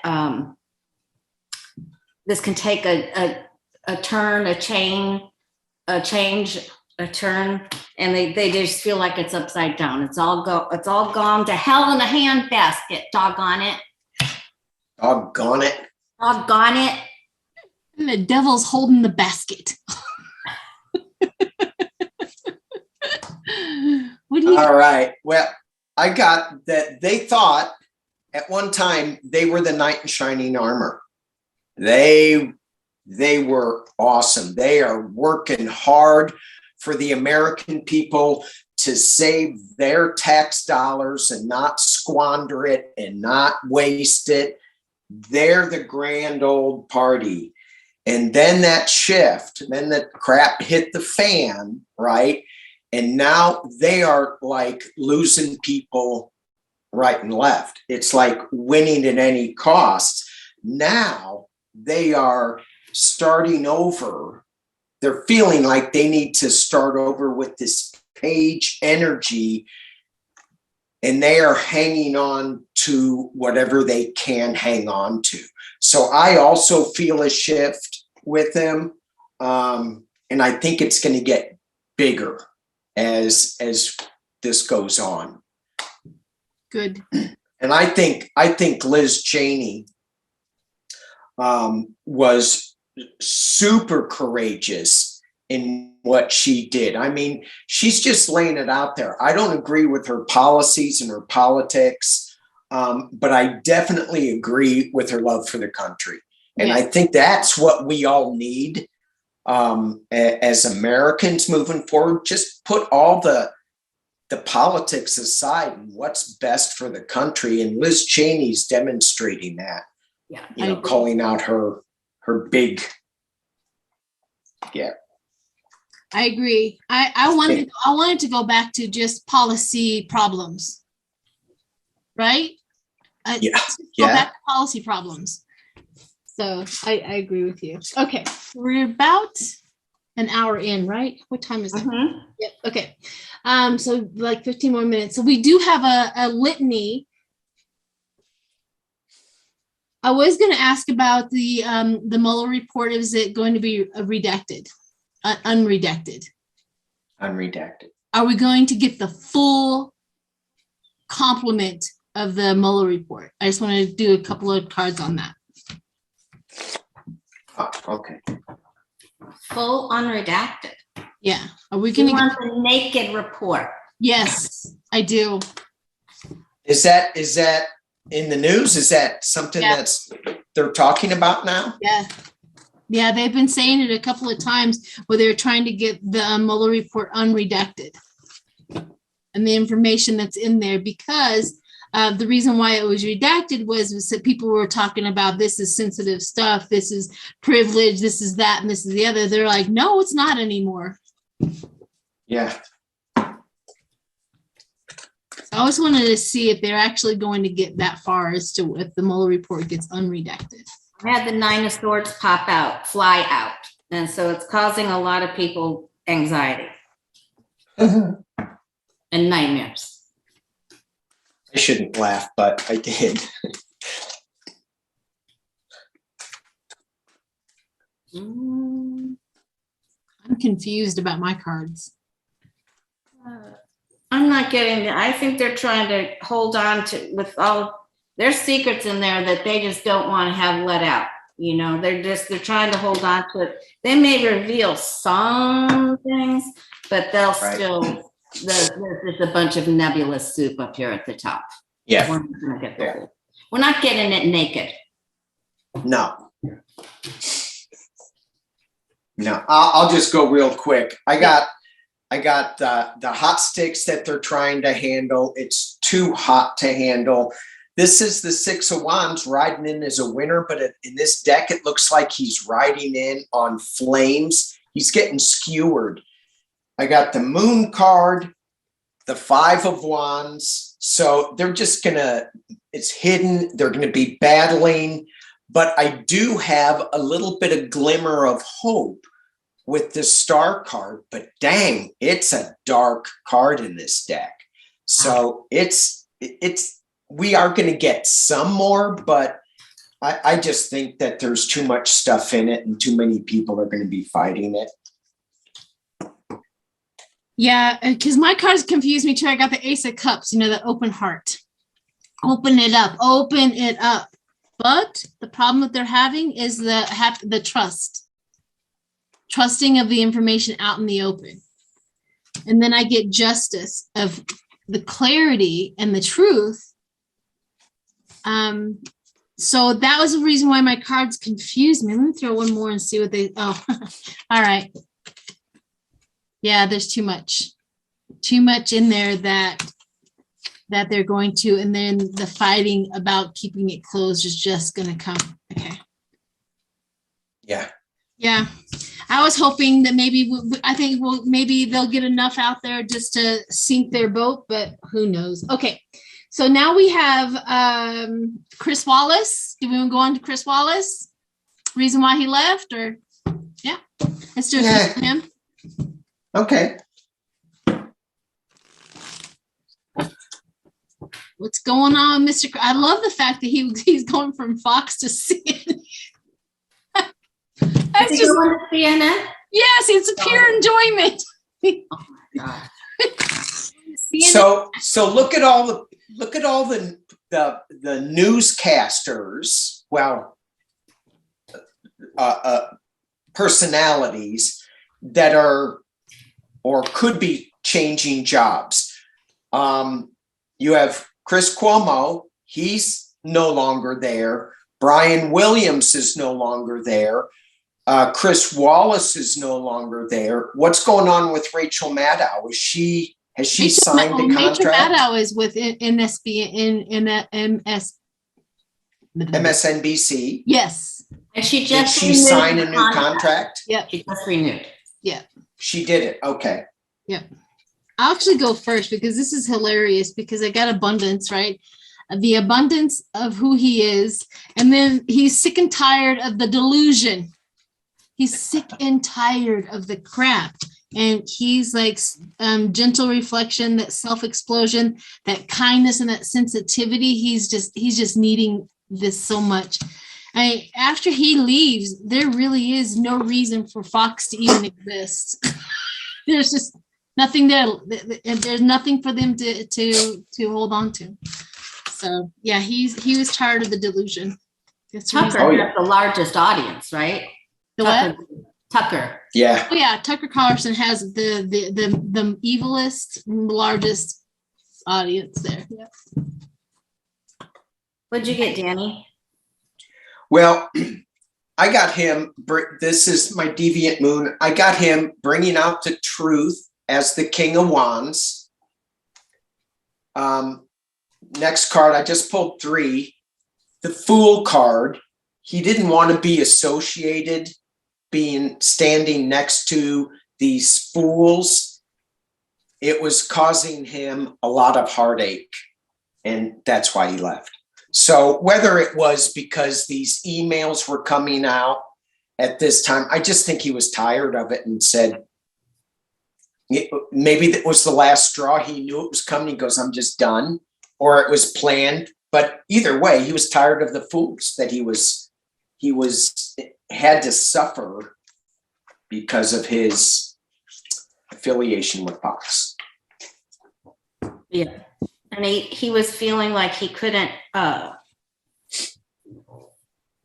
this can take a turn, a change, and they just feel like it's upside down. It's all gone to hell in a handbasket. Doggone it. Doggone it. Doggone it. And the devil's holding the basket. What do you All right. Well, I got that they thought at one time they were the knight in shining armor. They were awesome. They are working hard for the American people to save their tax dollars and not squander it and not waste it. They're the grand old party. And then that shift, then the crap hit the fan, right? And now they are like losing people right and left. It's like winning at any cost. Now they are starting over. They're feeling like they need to start over with this page energy and they are hanging on to whatever they can hang on to. So I also feel a shift with them. And I think it's going to get bigger as this goes on. Good. And I think Liz Cheney was super courageous in what she did. I mean, she's just laying it out there. I don't agree with her policies and her politics, but I definitely agree with her love for the country. And I think that's what we all need as Americans moving forward. Just put all the politics aside and what's best for the country. And Liz Cheney's demonstrating that. Yeah, you know, calling out her big. Yeah, I agree. I wanted to go back to just policy problems, right? Yeah. Go back to policy problems. So I agree with you. Okay, we're about an hour in, right? What time is it? Mhm. Yep. Okay. So like 15 more minutes. So we do have a litany. I was going to ask about the Mueller report. Is it going to be redacted, unredacted? Unredacted. Are we going to get the full complement of the Mueller report? I just want to do a couple of cards on that. Oh, okay. Full unredacted. Yeah. Are we You going to want get the naked report? Yes, I do. Is that in the news? Is that something that's they're talking about now? Yeah. Yeah, they've been saying it a couple of times where they're trying to get the Mueller report unredacted and the information that's in there, because the reason why it was redacted was that people were talking about this is sensitive stuff, this is privilege, this is that, and this is the other. They're like, no, it's not anymore. Yeah. I always wanted to see if they're actually going to get that far as to if the Mueller report gets unredacted. I had the 9 of Swords fly out. And so it's causing a lot of people anxiety and nightmares. I shouldn't laugh, but I did. I'm confused about my cards. I'm not getting it. I think they're trying to hold on to with all there's secrets in there that they just don't want to have let out. You know, they're trying to hold on to it. They may reveal some things, but they'll still there's just a bunch of nebulous soup up here at the top. Yeah. We're not gonna get the whole. We're not getting it naked. No. No. I'll just go real quick. I got the hot sticks that they're trying to handle. It's too hot to handle. This is the 6 of Wands riding in as a winner, but in this deck, it looks like he's riding in on flames. He's getting skewered. I got the Moon card, the 5 of Wands. So they're just it's hidden. They're going to be battling, but I do have a little bit of glimmer of hope with the Star card, but dang, it's a dark card in this deck. So we are going to get some more, but I just think that there's too much stuff in it and too many people are going to be fighting it. Yeah, because my cards confuse me too. I got the Ace of Cups, you know, the open heart. Open it up, open it up. But the problem that they're having is the trusting of the information out in the open. And then I get justice of the clarity and the truth. So that was the reason why my cards confused me. Let me throw one more and see what they, all right. Yeah, there's too much in there that they're going to, and then the fighting about keeping it closed is just going to come. Okay. Yeah. Yeah. I was hoping that maybe, maybe they'll get enough out there just to sink their boat, but who knows? Okay. So now we have Chris Wallace. Do we want to go on to Chris Wallace? Reason why he left, or yeah, let's do it for him. Okay. What's going on, Mr. I love the fact that he's going from Fox to CNN. That's Is he just going to CNN? yes, it's a pure enjoyment. Oh my God. So look at all the newscasters, well, personalities that are or could be changing jobs. You have Chris Cuomo, he's no longer there. Brian Williams is no longer there. Chris Wallace is no longer there. What's going on with Rachel Maddow? Has she signed a contract? Rachel Maddow is with MSNBC. Yes. And she Did just she renewed sign the a new contract? Yep. She just renewed. Yeah. She did it. Okay. Yep. I'll actually go first because this is hilarious because I got abundance, right? The abundance of who he is. And then he's sick and tired of the delusion. He's sick and tired of the crap. And he's like gentle reflection, that self-explosion, that kindness and that sensitivity. He's just needing this so much. After he leaves, there really is no reason for Fox to even exist. There's just nothing there. There's nothing for them to hold on to. So yeah, he was tired of the delusion. Tucker has the largest audience, right? The what? Tucker. Yeah. Oh yeah, Tucker Carlson has the evilest, largest audience there. Yeah. What'd you get, Danny? Well, I got him. This is my deviant moon. I got him bringing out the truth as the King of Wands. Next card, I just pulled 3. The Fool card. He didn't want to be associated, standing next to these fools. It was causing him a lot of heartache, and that's why he left. So whether it was because these emails were coming out at this time, I just think he was tired of it and said, maybe that was the last straw. He knew it was coming. He goes, I'm just done. Or it was planned. But either way, he was tired of the fools that he had to suffer because of his affiliation with Fox. Yeah. And he was feeling like he couldn't,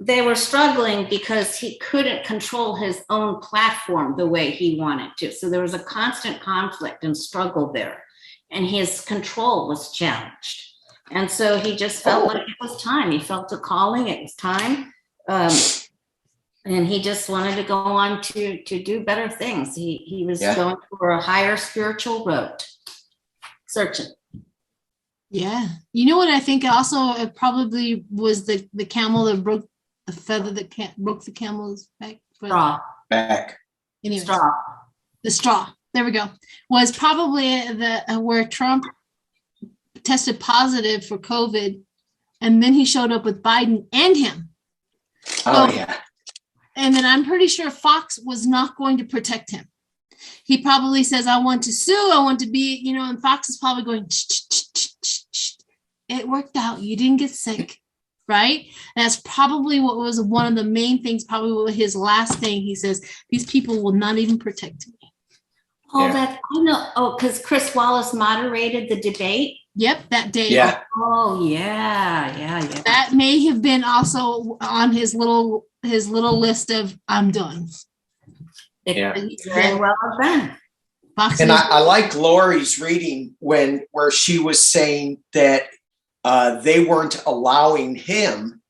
they were struggling because he couldn't control his own platform the way he wanted to. So there was a constant conflict and struggle there, and his control was challenged. And so he just felt like it was time. He felt a calling, it was time. And he just wanted to go on to do better things. He was going for a higher spiritual road, searching. Yeah. You know what I think also it probably was the camel that broke the feather that broke the camel's back. Straw. Back. Anyways, Straw. The straw. There we go. Was probably where Trump tested positive for COVID, and then he showed up with Biden and him. Yeah. And then I'm pretty sure Fox was not going to protect him. He probably says, I want to sue. I want to be, and Fox is probably going, it worked out. You didn't get sick, right? That's probably what was one of the main things, probably his last thing. He says, these people will not even protect me. Oh, I know. Oh, because Chris Wallace moderated the debate. Yep, that day. Yeah. Oh, yeah. That may have been also on his little list of I'm done. Very well done. And I like Lori's reading where she was saying that they weren't allowing him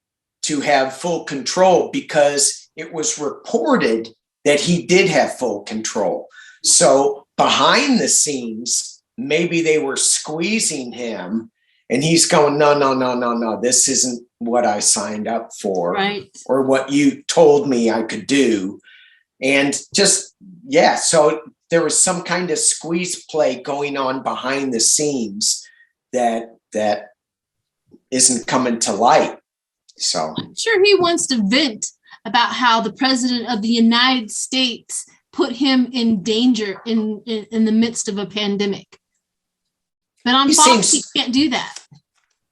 to have full control because it was reported that he did have full control. So behind the scenes, maybe they were squeezing him and he's going, no, this isn't what I signed up for, right, or what you told me I could do. And just, so there was some kind of squeeze play going on behind the scenes that isn't coming to light. So I'm sure he wants to vent about how the president of the United States put him in danger in the midst of a pandemic. But on Fox, he can't do that.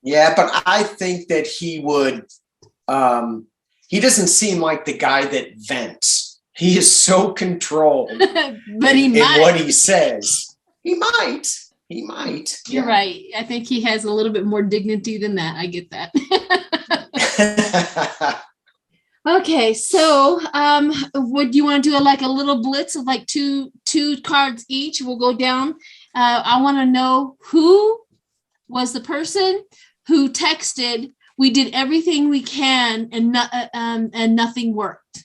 Yeah, but I think that he would, he doesn't seem like the guy that vents. He is so controlled But he in might. what he says. He might. He might. You're right. I think he has a little bit more dignity than that. I get that. Okay, so would you want to do like a little blitz of like two cards each? We'll go down. I want to know who was the person who texted, "We did everything we can and nothing worked.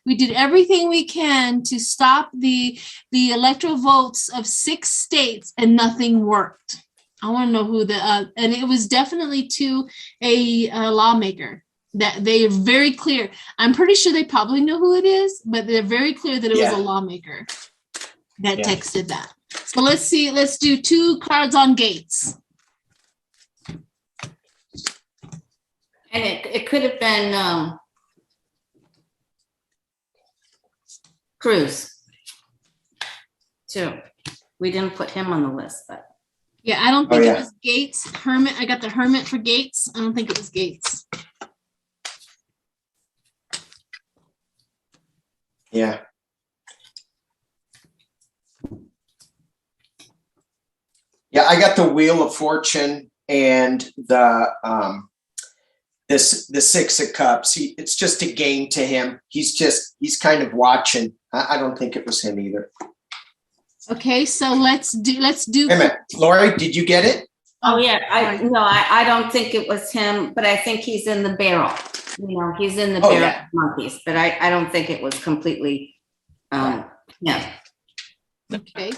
We did everything we can to stop the electoral votes of 6 states and nothing worked." I want to know who and it was definitely to a lawmaker. That they are very clear. I'm pretty sure they probably know who it is, but they're very clear that it was a lawmaker that texted that. So let's see. Let's do 2 cards on Gates. And it could have been Cruz too. We didn't put him on the list, but Yeah, I don't think it was Gates. Hermit. I got the Hermit for Gates. I don't think it was Gates. Yeah. Yeah, I got the Wheel of Fortune and the 6 of Cups. It's just a game to him. He's kind of watching. I don't think it was him either. Okay, so let's do. Wait a minute, Lori, did you get it? oh yeah, I don't think it was him, but I think he's in the barrel. You know, he's in the barrel of monkeys, but I don't think it was completely yeah. Okay,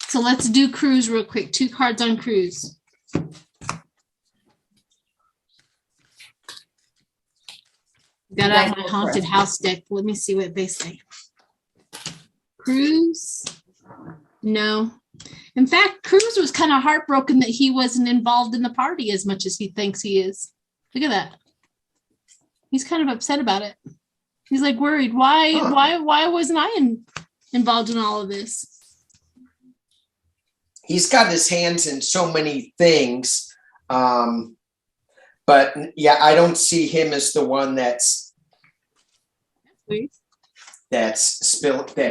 so let's do Cruz real quick. 2 cards on Cruz. Got out my haunted house deck. Let me see what they say. Cruz. No. In fact, Cruz was kind of heartbroken that he wasn't involved in the party as much as he thinks he is. Look at that. He's kind of upset about it. He's like worried. Why wasn't I involved in all of this? He's got his hands in so many things. But yeah, I don't see him as the one that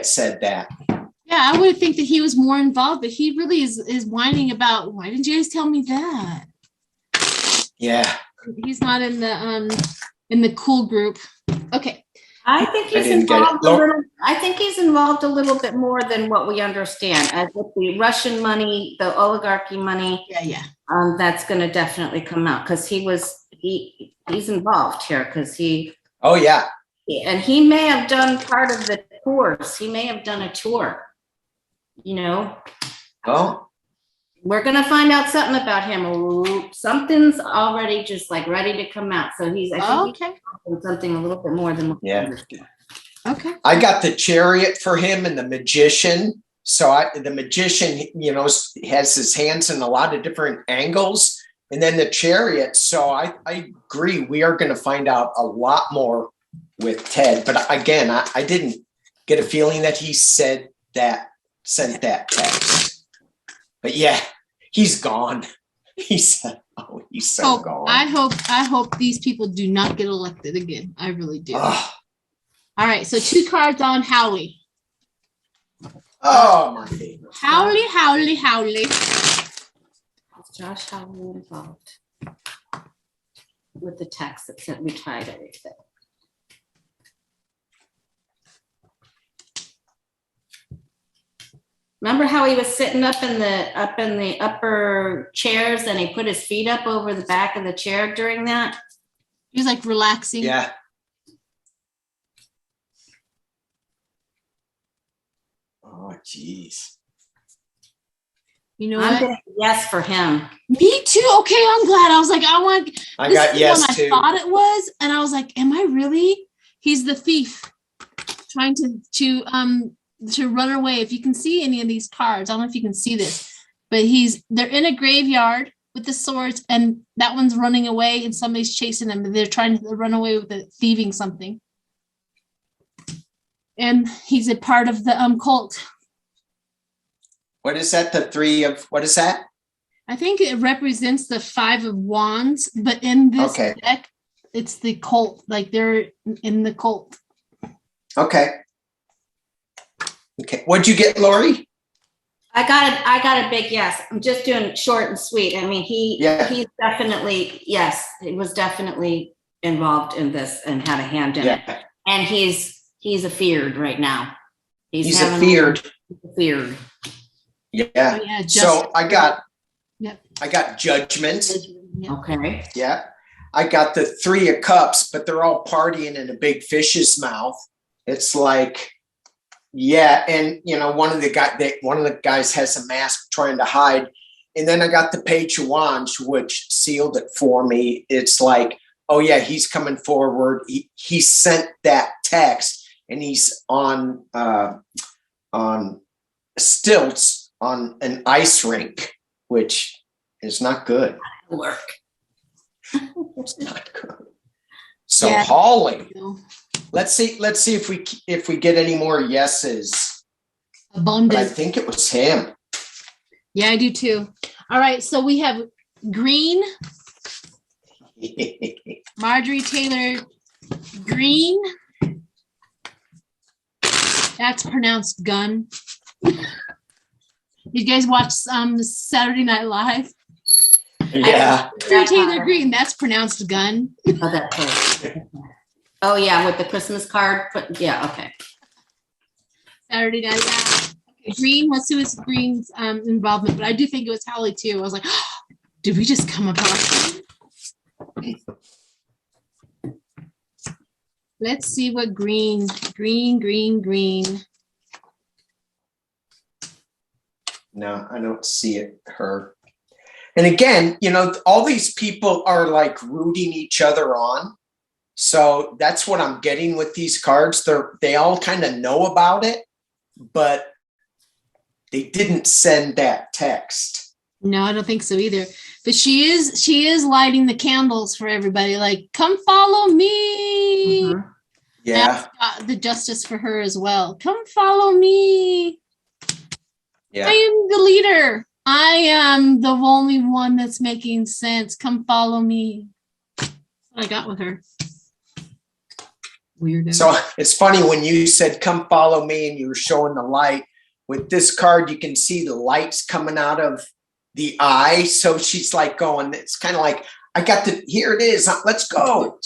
said that. Yeah, I would think that he was more involved, but he really is whining about, why didn't you guys tell me that? Yeah. He's not in the cool group. Okay. I think he's involved I think he's involved a little bit more than what we understand. As with the Russian money, the oligarchy money. Yeah. That's going to definitely come out because he's involved here because he. Oh yeah. And he may have done part of the tours. He may have done a tour. You know. Oh. We're going to find out something about him. Something's already just like ready to come out. So he's, I think he's something a little bit more than what we understand. Okay. I got the Chariot for him and the Magician. So the Magician, you know, has his hands in a lot of different angles. And then the Chariot. So I agree. We are going to find out a lot more with Ted. But again, I didn't get a feeling that he sent that text. But yeah, he's gone. He's so gone. I hope these people do not get elected again. I really do. All right, so 2 cards on Howley. Oh, my favorite. Howley. Is Josh Howley involved with the text that said we tried everything? Remember how he was sitting up in the upper chairs and he put his feet up over the back of the chair during that? He was like relaxing. Yeah. Oh, geez. You know I'm what? gonna yes for him. Me too. Okay, I'm glad. I was like, I got yes too. I thought it was, and I was like, am I really? He's the thief trying to run away. If you can see any of these cards, I don't know if you can see this, but they're in a graveyard with the swords, and that one's running away, and somebody's chasing them, and they're trying to run away with it, thieving something. And he's a part of the cult. What is that? The 3 of what is that? I think it represents the 5 of Wands, but in this Okay. deck, it's the cult. Like they're in the cult. Okay. Okay. What'd you get, Lori? I got a big yes. I'm just doing short and sweet. I mean, he's definitely, yes, he was definitely involved in this and had a hand in it. And he's afeared right now. He's afeared. Feared. Yeah. Oh, yeah, So I got Yep. I got Judgment. Yep. Okay. Yeah. I got the 3 of Cups, but they're all partying in a big fish's mouth. It's like, yeah, and you know, one of the guys has a mask trying to hide. And then I got the Page of Wands, which sealed it for me. It's like, oh yeah, he's coming forward. He sent that text, and he's on stilts on an ice rink, which is not good. Work. It's not good. So Yeah. Holly, let's see if we get any more yeses. But I Abundance. think it was him. Yeah, I do too. All right, so we have green, Marjorie Taylor Green. That's pronounced gun. You guys watch Saturday Night Live? Yeah. Marjorie Taylor Green, that's pronounced gun. Oh, that's it. Oh yeah, with the Christmas card. But yeah, okay. Saturday Night Live. Okay, Green, let's see what's Green's involvement, but I do think it was Holly too. I was like, oh, did we just come across him? Let's see what green. No, I don't see it, her. And again, you know, all these people are like rooting each other on. So that's what I'm getting with these cards. They all kind of know about it, but they didn't send that text. No, I don't think so either. But she is lighting the candles for everybody. Like, come follow me. Mhm. Yeah. That's the justice for her as well. Come follow me. Yeah. I am the leader. I am the only one that's making sense. Come follow me. That's what I got with her. Weirdo. So it's funny when you said, come follow me, and you were showing the light. With this card, you can see the lights coming out of the eye. So she's like going, it's kind of like, here it is. Let's go.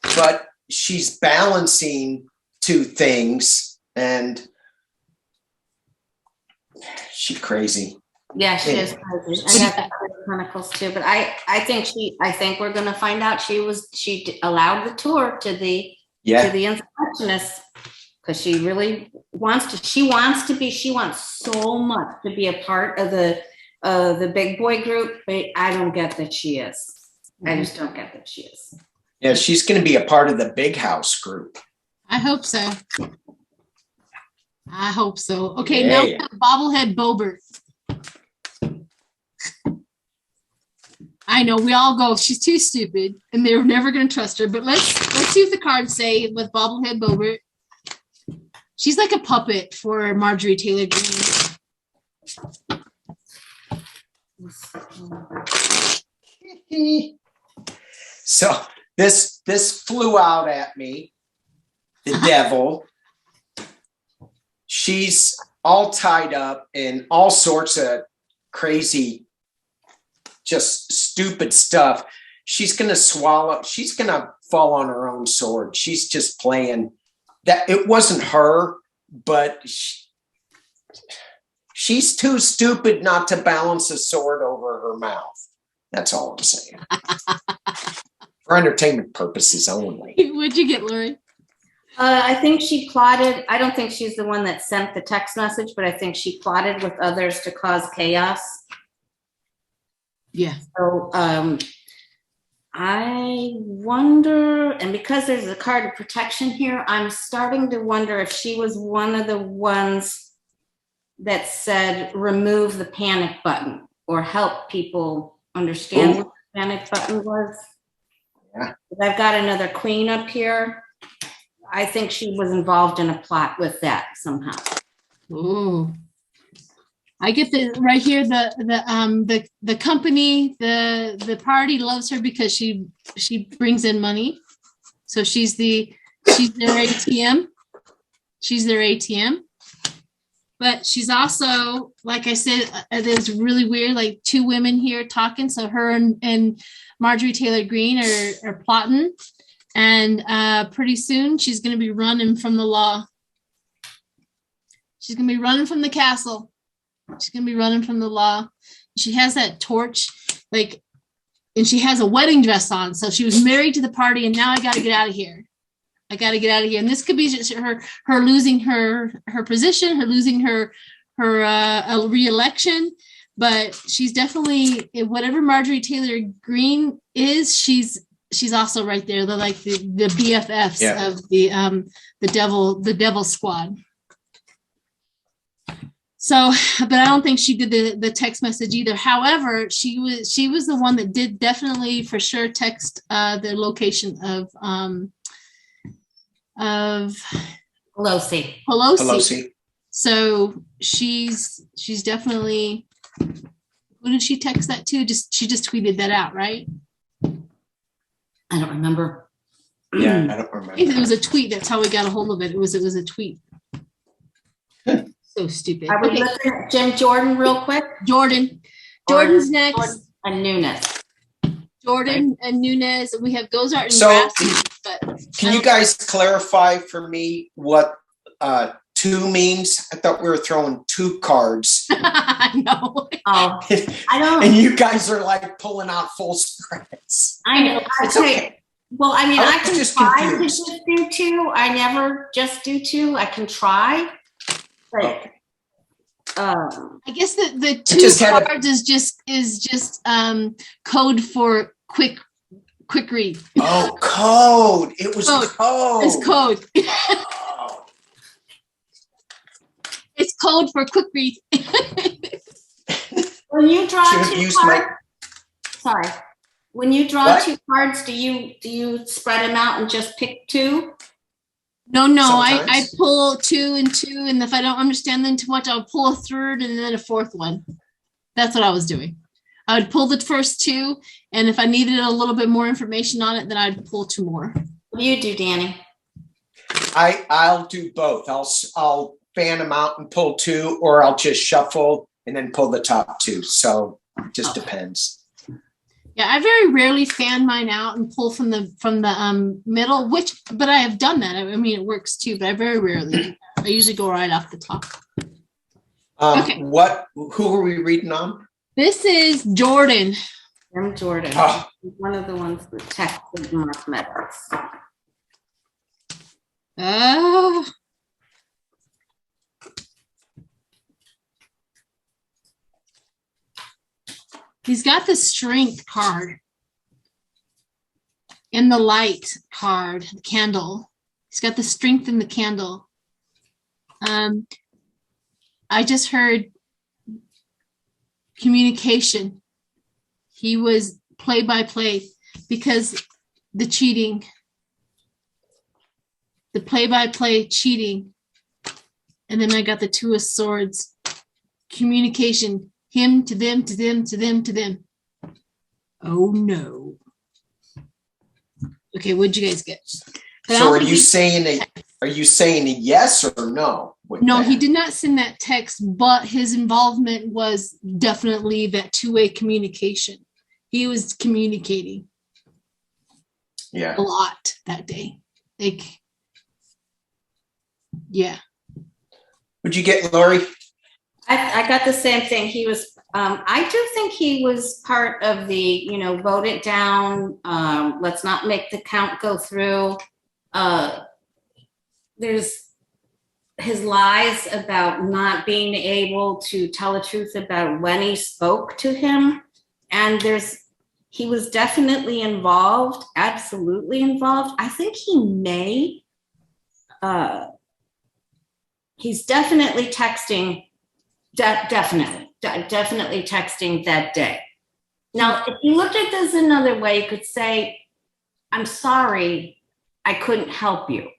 But she's balancing 2 things, and she's crazy. Yeah, she is crazy. I got the Chronicles too, but I think we're gonna find out she allowed the tour to the insurrectionists because she really wants to. She wants so much to be a part of the big boy group, but I don't get that she is. I just don't get that she is. Yeah, she's going to be a part of the big house group. I hope so. Okay, now we have bobblehead Bobert. I know we all go, she's too stupid, and they're never going to trust her. But let's see what the cards say with bobblehead Bobert. She's like a puppet for Marjorie Taylor Greene. So this flew out at me. The devil. She's all tied up in all sorts of crazy, just stupid stuff. She's going to fall on her own sword. She's just playing that. It wasn't her, but she's too stupid not to balance a sword over her mouth. That's all I'm saying. For entertainment purposes only. What'd you get, Lori? I think she plotted. I don't think she's the one that sent the text message, but I think she plotted with others to cause chaos. Yeah. So I wonder, and because there's a card of protection here, I'm starting to wonder if she was one of the ones that said remove the panic button or help people understand what the panic button was. Yeah. I've got another queen up here. I think she was involved in a plot with that somehow. Ooh. I get the right here, the company, the party loves her because she brings in money. So she's their ATM. She's their ATM. But she's also, like I said, it's really weird, like two women here talking. So her and Marjorie Taylor Greene are plotting. And pretty soon she's going to be running from the law. She's going to be running from the castle. She's going to be running from the law. She has that torch, like, and she has a wedding dress on. So she was married to the party, and now I got to get out of here. I got to get out of here. And this could be just her losing her position, her losing her re-election. But she's definitely, whatever Marjorie Taylor Greene is, she's also right there. They're like the BFFs of the devil squad. So, but I don't think she did the text message either. However, she was the one that did definitely for sure text the location of Pelosi. So she's definitely, who did she text that to? She just tweeted that out, right? I don't remember. Yeah, I don't remember. It was a tweet. That's how we got a hold of it. It was a tweet. So stupid. Are we looking at Jim Jordan real quick? Jordan's next. Jordan and Nunes. Jordan and Nunes. We have Gozart and So, Rasmussen, but can you guys clarify for me what two means? I thought we were throwing two cards. I know. Oh, I don't. And you guys are like pulling out full spreads. I know. It's okay. Well, I mean, I can just try confused. to just do two. I never just do two. I can try. But, Okay. I guess the two cards is just code for quick read. Oh, code. It was code. It's code. Oh. It's code for quick read. when you draw Should have two used cards, sorry. When you draw What? two cards, do you spread them out and just pick two? No, I Sometimes. pull two, and if I don't understand them too much, I'll pull a third and then a fourth one. That's what I was doing. I would pull the first two, and if I needed a little bit more information on it, then I'd pull two more. What do you do, Danny? I'll do both. I'll fan them out and pull two, or I'll just shuffle and then pull the top two. So it just depends. Yeah, I very rarely fan mine out and pull from the middle, but I have done that. I mean, it works too, but I very rarely do that. I usually go right off the top. Okay. Who are we reading on? This is Jordan. Jim Jordan. Oh. One of the ones that texted Mark Meadows. Oh. He's got the strength card and the light card, the candle. He's got the strength in the candle. I just heard communication. He was play-by-play because the cheating, the play-by-play cheating. And then I got the Two of Swords, communication. Him to them, to them, to them, to them. Oh no. Okay, what'd you guys get? So are you saying a yes or no? No, he did not send that text, but his involvement was definitely that two-way communication. He was communicating a lot that day. Like, yeah. What'd you get, Lori? I got the same thing. He was, I do think he was part of the, vote it down. Let's not make the count go through. There's his lies about not being able to tell the truth about when he spoke to him. And he was definitely involved, absolutely involved. I think he's definitely texting. Definitely texting that day. Now, if you looked at this another way, you could say, I'm sorry, I couldn't help you.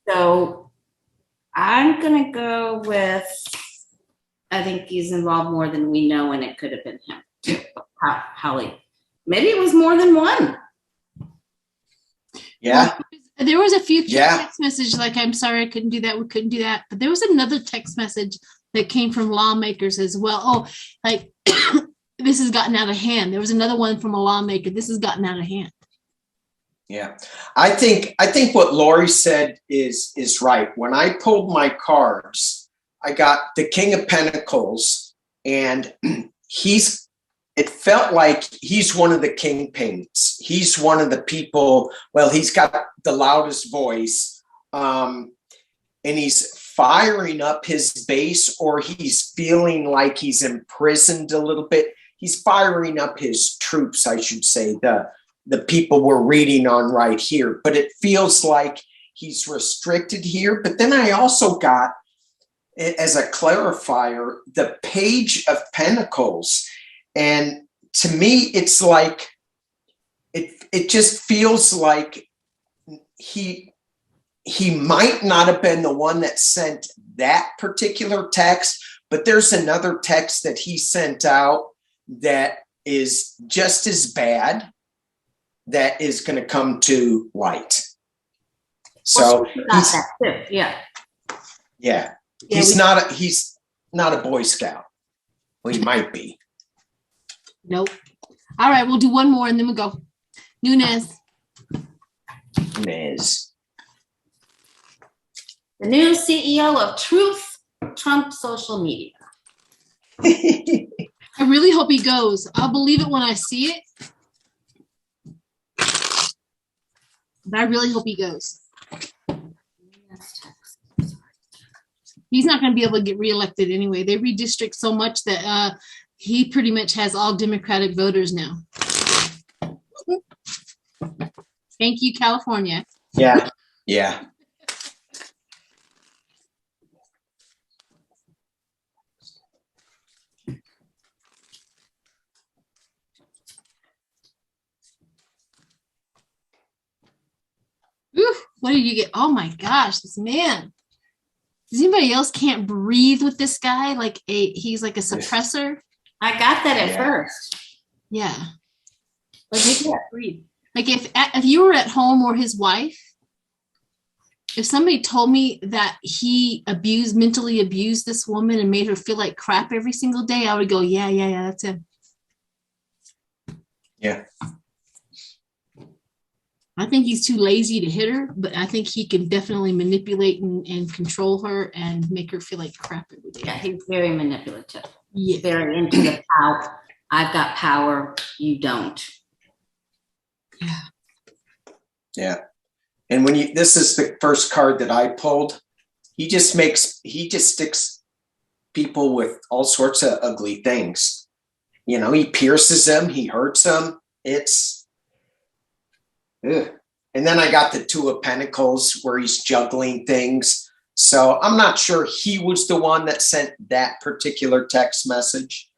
So I'm gonna go with, I think he's involved more than we know, and it could have been him too. Holly. Maybe it was more than one. Yeah. There was a few Yeah. text messages like, I'm sorry, I couldn't do that. We couldn't do that. But there was another text message that came from lawmakers as well. Oh, like this has gotten out of hand. There was another one from a lawmaker. This has gotten out of hand. Yeah. I think what Lori said is right. When I pulled my cards, I got the King of Pentacles, and it felt like he's one of the kingpins. He's one of the people, well, he's got the loudest voice, and he's firing up his base, or he's feeling like he's imprisoned a little bit. He's firing up his troops, I should say, the people we're reading on right here. But it feels like he's restricted here. But then I also got, as a clarifier, the Page of Pentacles. And to me, it's like, it just feels like he might not have been the one that sent that particular text, but there's another text that he sent out that is just as bad, that is going to come to light. So yeah. He's not a Boy Scout. Well, he might be. Nope. All right, we'll do one more and then we'll go. Nunez. The new CEO of Truth Trump social media. I really hope he goes. I'll believe it when I see it. But I really hope he goes. He's not going to be able to get reelected anyway. They redistrict so much that he pretty much has all Democratic voters now. Thank you, California. Yeah. Yeah. Oof, what did you get? Oh my gosh, this man. Does anybody else can't breathe with this guy? Like he's like a suppressor. I got that at first. Yeah. Like you can't breathe. Like if you were at home or his wife, if somebody told me that he mentally abused this woman and made her feel like crap every single day, I would go, yeah, that's him. Yeah. I think he's too lazy to hit her, but I think he can definitely manipulate and control her and make her feel like crap every day. Yeah, he's very manipulative. Yeah. Very into the power. I've got power, you don't. Yeah. Yeah. And this is the first card that I pulled, he just sticks people with all sorts of ugly things. You know, he pierces them, he hurts them. Ugh. And then I got the Two of Pentacles where he's juggling things. So I'm not sure he was the one that sent that particular text message.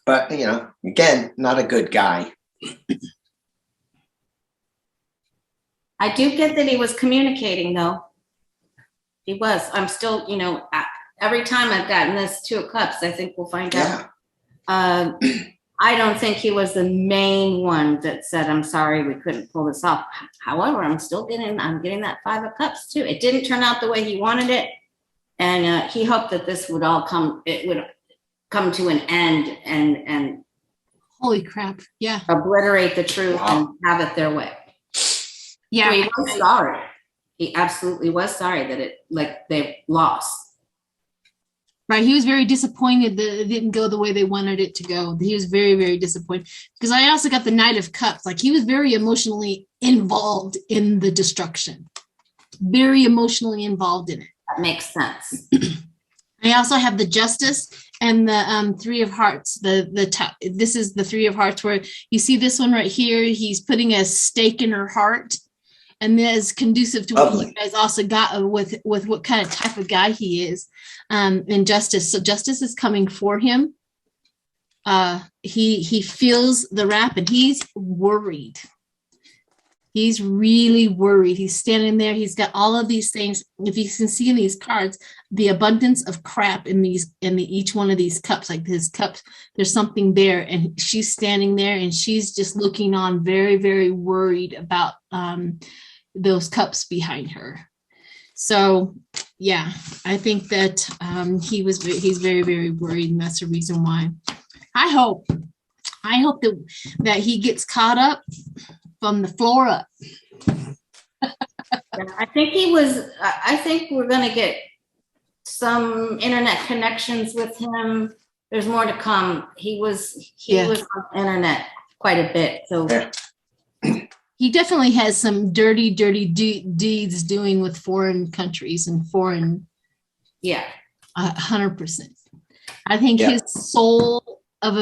But, you know, again, not a good guy. I do get that he was communicating, though. He was. I'm still, every time I've gotten this Two of Cups, I think we'll find out. I don't think he was the main one that said, I'm sorry, we couldn't pull this off. However, I'm getting that Five of Cups too. It didn't turn out the way he wanted it. And he hoped that this would come to an end and holy crap. Yeah. Obliterate the truth and have it their way. Yeah. So he was sorry. He absolutely was sorry that they lost. Right. He was very disappointed that it didn't go the way they wanted it to go. He was very, very disappointed. Because I also got the Knight of Cups. Like he was very emotionally involved in the destruction. Very emotionally involved in it. That makes sense. I also have the Justice and the Three of Hearts. This is the Three of Hearts where you see this one right here. He's putting a stake in her heart. And that is conducive to what you guys also got with what kind of type of guy he is in Justice. So Justice is coming for him. He feels the wrath and he's worried. He's really worried. He's standing there. He's got all of these things. If you can see in these cards, the abundance of crap in each one of these cups, like his cups, there's something there. And she's standing there and she's just looking on very, very worried about those cups behind her. So yeah, I think that he's very, very worried, and that's the reason why. I hope that he gets caught up from the floor up. I think we're going to get some internet connections with him. There's more to come. He was on the internet quite a bit. So he definitely has some dirty deeds doing with foreign countries and foreign. Yeah, 100%. I think his soul of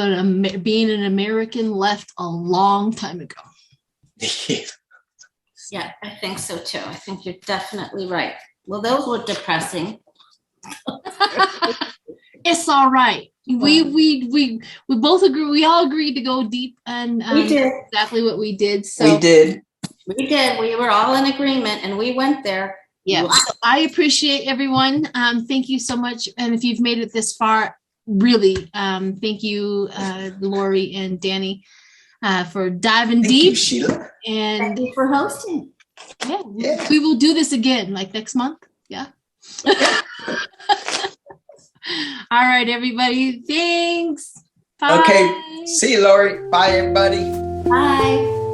being an American left a long time ago. Yeah, I think so too. I think you're definitely right. Well, those were depressing. It's all right. We both agree. We all agreed to go deep, and we did exactly what we did. So we did. We were all in agreement, and we went there. Yeah. So I appreciate everyone. Thank you so much. And if you've made it this far, really, thank you, Lori and Danny, for diving deep. Thank you, Sheila. And thank you for hosting. Yeah, we will do this again, like next month. Yeah. All right, everybody. Thanks. Bye. Okay. See you, Lori. Bye, everybody. Bye.